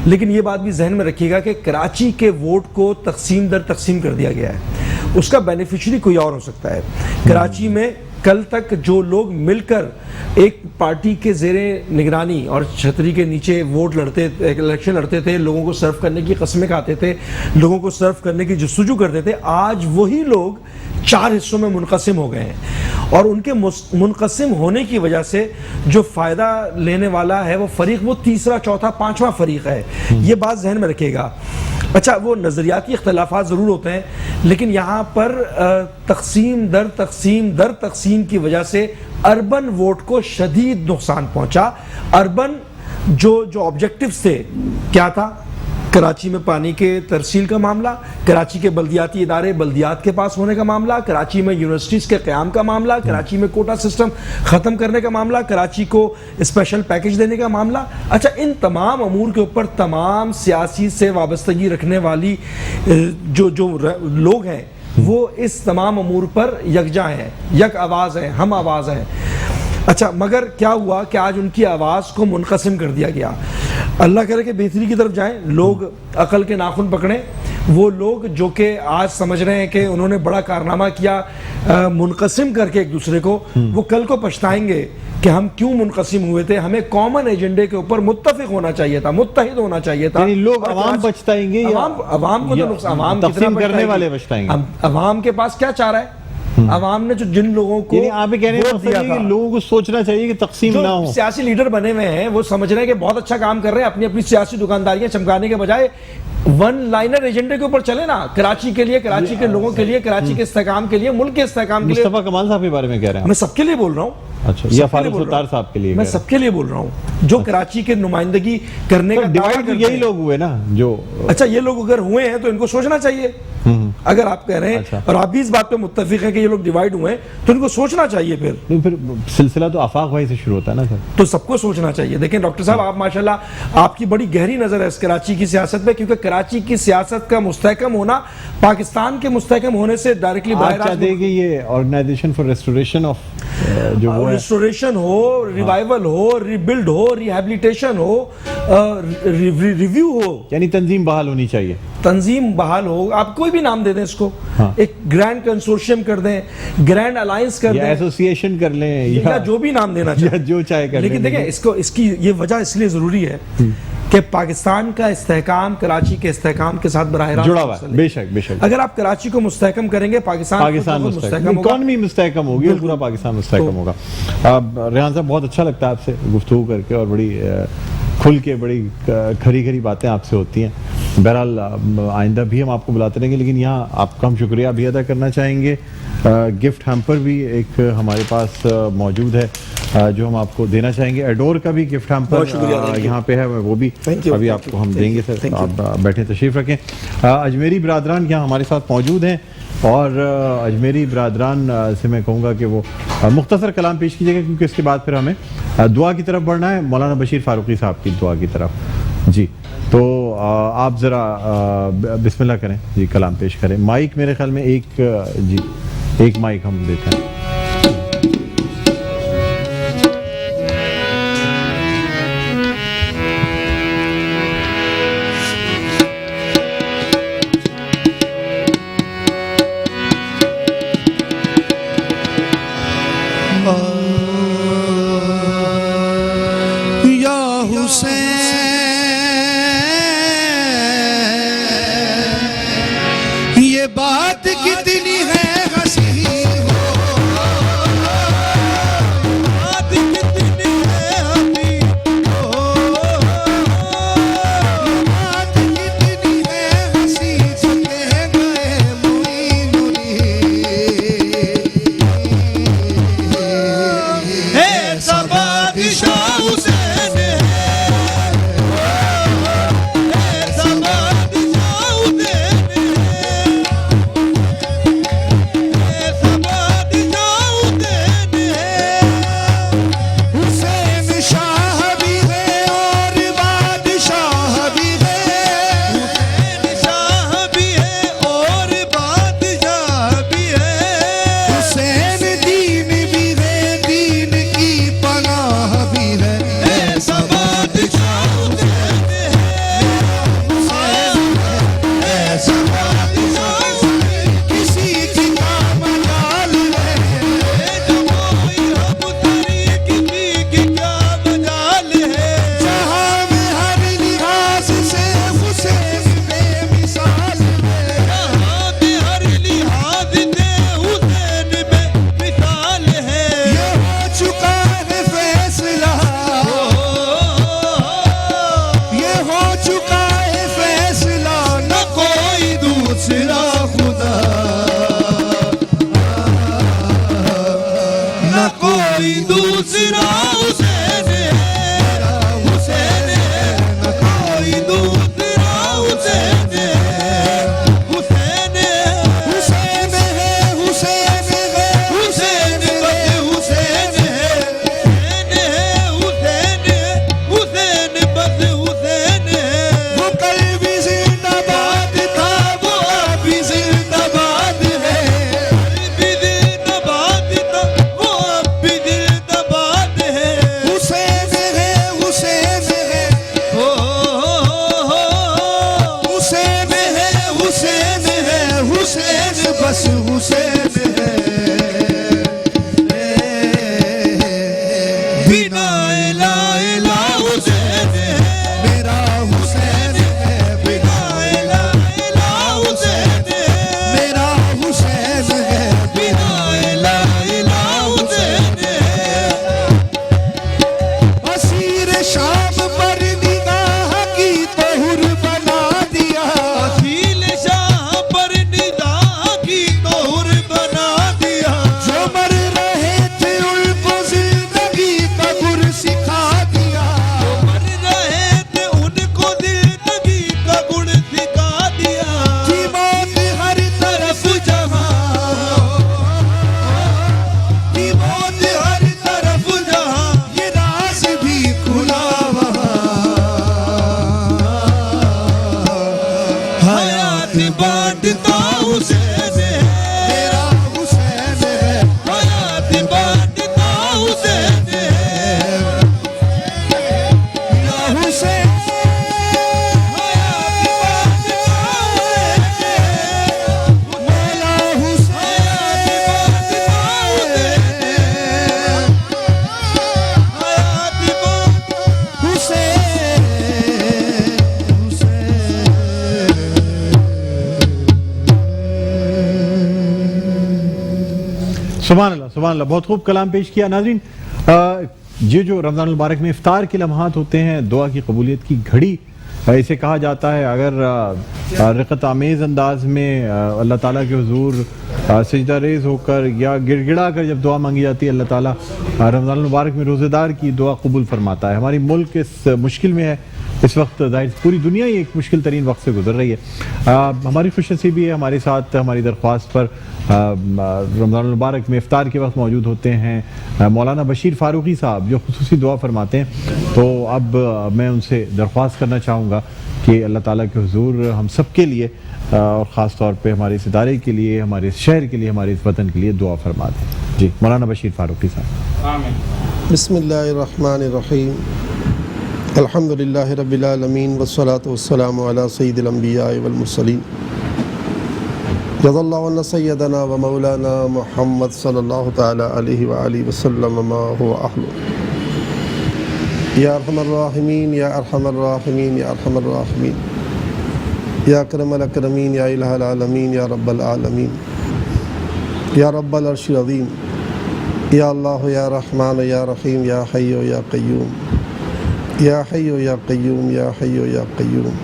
لیکن یہ بات بھی ذہن میں رکھیے گا کہ کراچی کے ووٹ کو تقسیم در تقسیم کر دیا گیا ہے، اس کا بینیفیشری کوئی اور ہو سکتا ہے. کراچی میں کل تک جو لوگ مل کر ایک پارٹی کے زیر نگرانی اور چھتری کے نیچے ووٹ لڑتے، الیکشن لڑتے تھے، لوگوں کو سرو کرنے کی قسمیں کھاتے تھے، لوگوں کو سرو کرنے کی جستجو کرتے تھے، آج وہی لوگ 4 حصوں میں منقسم ہو گئے ہیں. اور ان کے منقسم ہونے کی وجہ سے جو فائدہ لینے والا ہے وہ فریق وہ تیسرا، چوتھا، 5واں فریق ہے. یہ بات ذہن میں رکھیے گا. اچھا وہ نظریاتی اختلافات ضرور ہوتے ہیں، لیکن یہاں پر تقسیم در تقسیم کی وجہ سے اربن ووٹ کو شدید نقصان پہنچا. اربن جو آبجیکٹیوز تھے کیا تھا؟ کراچی میں پانی کے ترسیل کا معاملہ، کراچی کے بلدیاتی ادارے بلدیات کے پاس ہونے کا معاملہ، کراچی میں یونیورسٹیز کے قیام کا معاملہ، کراچی میں کوٹا سسٹم ختم کرنے کا معاملہ، کراچی کو اسپیشل پیکج دینے کا معاملہ. اچھا ان تمام امور کے اوپر تمام سیاسی سے وابستگی رکھنے والی جو لوگ ہیں وہ اس تمام امور پر یکجا ہیں، یک آواز ہیں، ہم آواز ہیں. اچھا مگر کیا ہوا کہ آج ان کی آواز کو منقسم کر دیا گیا. اللہ کرے کہ بہتری کی طرف جائیں، لوگ عقل کے ناخن پکڑیں. وہ لوگ جو کہ آج سمجھ رہے ہیں کہ انہوں نے بڑا کارنامہ کیا منقسم کر کے ایک دوسرے کو، وہ کل کو پچھتائیں گے کہ ہم کیوں منقسم ہوئے تھے. ہمیں کامن ایجنڈے کے اوپر متفق ہونا چاہیے تھا، متحد ہونا چاہیے تھا. یعنی لوگ عوام پچھتائیں گے، عوام کو تو نقصان، عوام تقسیم کرنے والے پچھتائیں گے. عوام کے پاس کیا چارہ ہے؟ عوام نے جو جن لوگوں کو آپ کہہ رہے ہیں کہ لوگوں کو سوچنا چاہیے کہ تقسیم نہ ہو. سیاسی لیڈر بنے ہوئے ہیں وہ سمجھ رہے ہیں کہ بہت اچھا کام کر رہے ہیں، اپنی اپنی سیاسی دکانداریاں چمکانے کے بجائے ون لائنر ایجنڈے کے اوپر چلے نا, کراچی کے لیے, کراچی کے لوگوں کے لیے, کراچی کے استحکام کے لیے, ملک کے استحکام کے لیے. مصطفیٰ کمال صاحب کے بارے میں کہہ رہے ہیں میں سب کے لیے بول رہا ہوں. اچھا, یا فاروق ستار صاحب کے لیے میں سب کے لیے بول رہا ہوں جو کراچی کے نمائندگی کرنے کا ڈیوائڈ یہی لوگ ہوئے نا جو. اچھا, یہ لوگ اگر ہوئے ہیں تو ان کو سوچنا چاہیے. اگر آپ کہہ رہے ہیں اور آپ بھی اس بات پہ متفق ہیں کہ یہ لوگ ڈیوائڈ ہوئے ہیں تو ان کو سوچنا چاہیے. پھر سلسلہ تو آفاق بھائی سے شروع ہوتا ہے نا سر, تو سب کو سوچنا چاہیے. دیکھیں ڈاکٹر صاحب, آپ ماشاءاللہ آپ کی بڑی گہری نظر ہے اس کراچی کی سیاست پہ, کیونکہ کراچی کی سیاست کا مستحکم ہونا پاکستان کے مستحکم ہونے سے ڈائریکٹلی آپ چاہتے ہیں کہ یہ آرگنائزیشن فار ریسٹوریشن آف جو وہ ریسٹوریشن ہو, ریوائول ہو, ریبلڈ ہو, ریہیبلیٹیشن ہو, ریویو ہو, یعنی تنظیم بحال ہونی چاہیے, تنظیم بحال ہو. آپ کوئی بھی نام دے دیں اس کو, ایک گرینڈ کنسورشیم کر دیں, گرینڈ الائنس کر دیں, ایسوسیشن کر لیں, یا جو بھی نام دینا چاہیے, جو چاہے کر لیں. لیکن دیکھیں اس کی یہ وجہ اس لیے ضروری ہے کہ پاکستان کا استحکام کراچی کے استحکام کے ساتھ براہ راست جڑا ہوا ہے. بے شک, بے شک. اگر آپ کراچی کو مستحکم کریں گے, پاکستان مستحکم ہوگا, اکانومی مستحکم ہوگی اور پورا پاکستان مستحکم ہوگا. ریحان صاحب, بہت اچھا لگتا ہے آپ سے گفتگو کر کے, اور بڑی کھل کے بڑی کھری کھری باتیں آپ سے ہوتی ہیں. بہرحال آئندہ بھی ہم آپ کو بلاتے رہیں گے, لیکن یہاں آپ کا ہم شکریہ بھی ادا کرنا چاہیں گے. گفٹ ہیمپر بھی ایک ہمارے پاس موجود ہے جو ہم آپ کو دینا چاہیں گے. ایڈور کا بھی گفٹ ہیمپر یہاں پہ ہے, وہ بھی ابھی آپ کو ہم دیں گے سر. آپ بیٹھے تشریف رکھیں. اجمیری برادران یہاں ہمارے ساتھ موجود ہیں, اور اجمیری برادران سے میں کہوں گا کہ وہ مختصر کلام پیش کیجیے گا, کیونکہ اس کے بعد پھر ہمیں دعا کی طرف بڑھنا ہے, مولانا بشیر فاروقی صاحب کی دعا کی طرف. جی, تو آپ ذرا بسم اللہ کریں جی, کلام پیش کریں. مائک میرے خیال میں ایک مائک ہم دیتے ہیں. یا حسین یہ بات کتنی ہے شام پر نگاہ کی طہر بنا دیا سبحان اللہ، بہت خوب کلام پیش کیا. ناظرین، یہ جو رمضان المبارک میں افطار کے لمحات ہوتے ہیں، دعا کی قبولیت کی گھڑی اسے کہا جاتا ہے. اگر رقت آمیز انداز میں اللہ تعالیٰ کے حضور سجدہ ریز ہو کر یا گڑ گڑا کر جب دعا مانگی جاتی ہے، اللہ تعالیٰ رمضان المبارک میں روزے دار کی دعا قبول فرماتا ہے. ہماری ملک اس مشکل میں ہے اس وقت، ظاہر پوری دنیا ہی ایک مشکل ترین وقت سے گزر رہی ہے. ہماری خوش نصیبی ہے، ہمارے ساتھ ہماری درخواست پر رمضان المبارک میں افطار کے وقت موجود ہوتے ہیں مولانا بشیر فاروقی صاحب، جو خصوصی دعا فرماتے ہیں. تو اب میں ان سے درخواست کرنا چاہوں گا کہ اللہ تعالیٰ کے حضور ہم سب کے لیے اور خاص طور پہ ہمارے اس ادارے کے لیے، ہمارے اس شہر کے لیے، ہمارے اس وطن کے لیے دعا فرما دیں. جی مولانا بشیر فاروقی صاحب. آمین. بسم اللہ الرحمن الرحیم. الحمد للہ رب العالمین والصلاة والسلام علی سید الانبیاء والمرسلین. جزا اللہ عنا سیدنا و مولانا محمد صلی اللہ تعالی علیہ وآلہ وسلم ما هو اہل. یا ارحم الراحمین یا ارحم الراحمین یا ارحم الراحمین یا اکرم الاکرمین یا الہ العالمین یا رب العالمین یا رب العرش العظیم یا اللہ یا رحمان یا رحیم یا حی یا قیوم یا حی یا قیوم یا حی یا قیوم.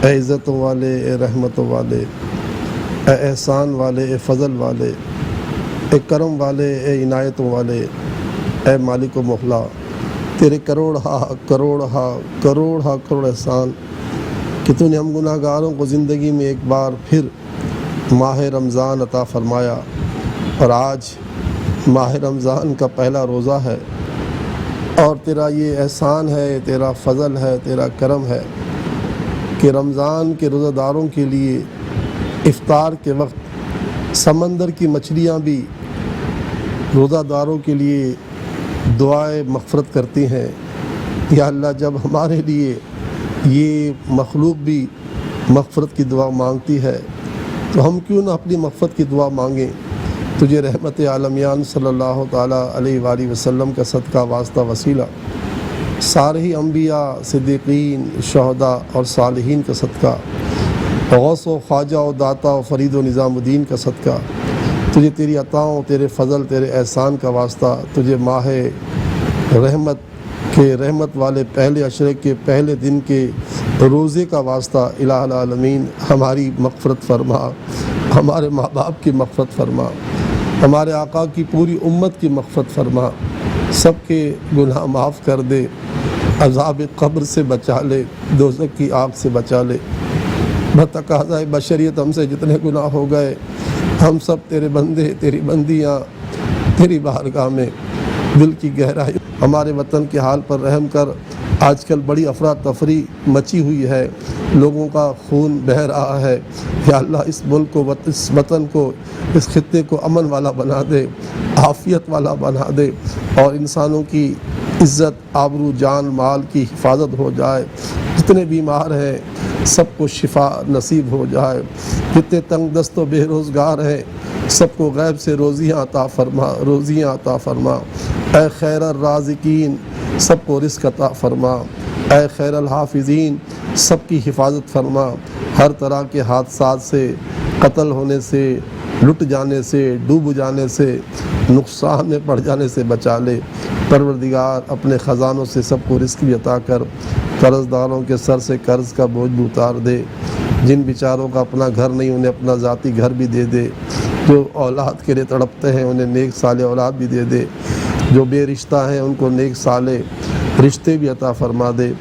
اے عزتوں والے، اے رحمتوں والے، اے احسان والے، اے فضل والے، اے کرم والے، اے عنایتوں والے، اے مالک و مولا، تیرے کروڑ احسان کہ تو نے ہم گناہ گاروں کو زندگی میں ایک بار پھر ماہ رمضان عطا فرمایا. اور آج ماہ رمضان کا پہلا روزہ ہے، اور تیرا یہ احسان ہے، تیرا فضل ہے، تیرا کرم ہے کہ رمضان کے روزہ داروں کے لیے افطار کے وقت سمندر کی مچھلیاں بھی روزہ داروں کے لیے دعائے مغفرت کرتی ہیں. یا اللہ، جب ہمارے لیے یہ مخلوق بھی مغفرت کی دعا مانگتی ہے تو ہم کیوں نہ اپنی مغفرت کی دعا مانگیں. تجھے رحمت عالمیان صلی اللہ تعالیٰ علیہ وآلہ وسلم کا صدقہ واسطہ وسیلہ، سارے ہی انبیاء، صدیقین، شہداء اور صالحین کا صدقہ، غوث و خواجہ و داتا و فرید و نظام الدین کا صدقہ، تجھے تیری عطاؤں، تیرے فضل، تیرے احسان کا واسطہ، تجھے ماہ رحمت کے رحمت والے پہلے عشرے کے پہلے دن کے روزے کا واسطہ. الہ العالمین ہماری مغفرت فرما، ہمارے ماں باپ کی مغفرت فرما، ہمارے آقا کی پوری امت کی مغفرت فرما، سب کے گناہ معاف کر دے، عذاب قبر سے بچا لے، دوزخ کی آگ سے بچا لے. بتقاضۂ بشریت ہم سے جتنے گناہ ہو گئے، ہم سب تیرے بندے، تیری بندیاں، تیری بارگاہ میں دل کی گہرائی ہمارے وطن کے حال پر رحم کر. آج کل بڑی افراتفری مچی ہوئی ہے، لوگوں کا خون بہہ رہا ہے. یا اللہ، اس ملک کو، اس وطن کو، اس خطے کو امن والا بنا دے، عافیت والا بنا دے، اور انسانوں کی عزت، آبرو، جان، مال کی حفاظت ہو جائے. جتنے بیمار ہیں سب کو شفا نصیب ہو جائے. جتنے تنگ دست و بے روزگار ہیں سب کو غیب سے روزیاں عطا فرما، روزیاں عطا فرما. اے خیر الرازقین، سب کو رزق عطا فرما. اے خیر الحافظین، سب کی حفاظت فرما. ہر طرح کے حادثات سے، قتل ہونے سے، لٹ جانے سے، ڈوب جانے سے، نقصان میں پڑ جانے سے بچا لے. پروردگار اپنے خزانوں سے سب کو رزق بھی عطا کر. قرض داروں کے سر سے قرض کا بوجھ بھی اتار دے. جن بیچاروں کا اپنا گھر نہیں انہیں اپنا ذاتی گھر بھی دے دے. جو اولاد کے لیے تڑپتے ہیں انہیں نیک صالح اولاد بھی دے دے. جو بے رشتہ ہیں ان کو نیک صالح رشتے بھی عطا فرما دے.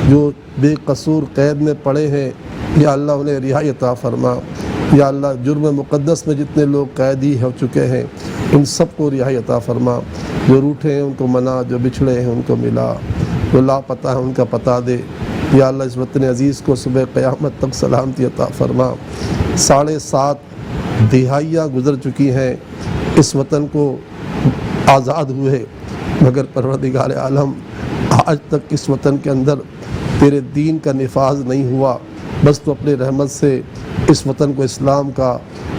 جو بے قصور قید میں پڑے ہیں یا اللہ انہیں رہائی عطا فرما. یا اللہ، جرم مقدس میں جتنے لوگ قیدی ہو چکے ہیں ان سب کو رہائی عطا فرما. جو روٹھے ہیں ان کو منا، جو بچھڑے ہیں ان کو ملا، جو لاپتہ ہیں ان کا پتہ دے. یا اللہ، اس وطن عزیز کو صبح قیامت تک سلامتی عطا فرما. 7.5 دہائیاں گزر چکی ہیں اس وطن کو آزاد ہوئے، مگر پروردگار عالم آج تک اس وطن کے اندر تیرے دین کا نفاذ نہیں ہوا. بس تو اپنے رحمت سے اس وطن کو اسلام کا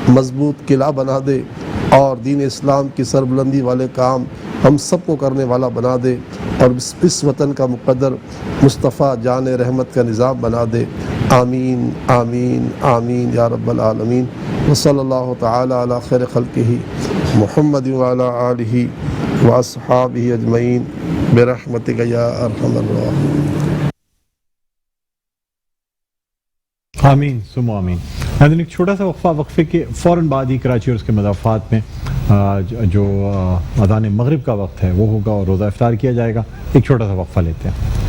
مضبوط قلعہ بنا دے اور دین اسلام کی سربلندی والے کام ہم سب کو کرنے والا بنا دے، اور اس وطن کا مقدر مصطفیٰ جان رحمت کا نظام بنا دے. آمین آمین آمین یا رب العالمین. وصلی اللہ تعالی علی خیر خلقہ محمد وعلی آلہ واصحابہ اجمعین برحمتک یا ارحم الراحمین۔ آمین ثم آمین۔ ناظرین ایک چھوٹا سا وقفہ، وقفے کے فوراً بعد ہی کراچی اور اس کے مضافات میں جو اذان مغرب کا وقت ہے وہ ہوگا اور روزہ افطار کیا جائے گا۔ ایک چھوٹا سا وقفہ لیتے ہیں۔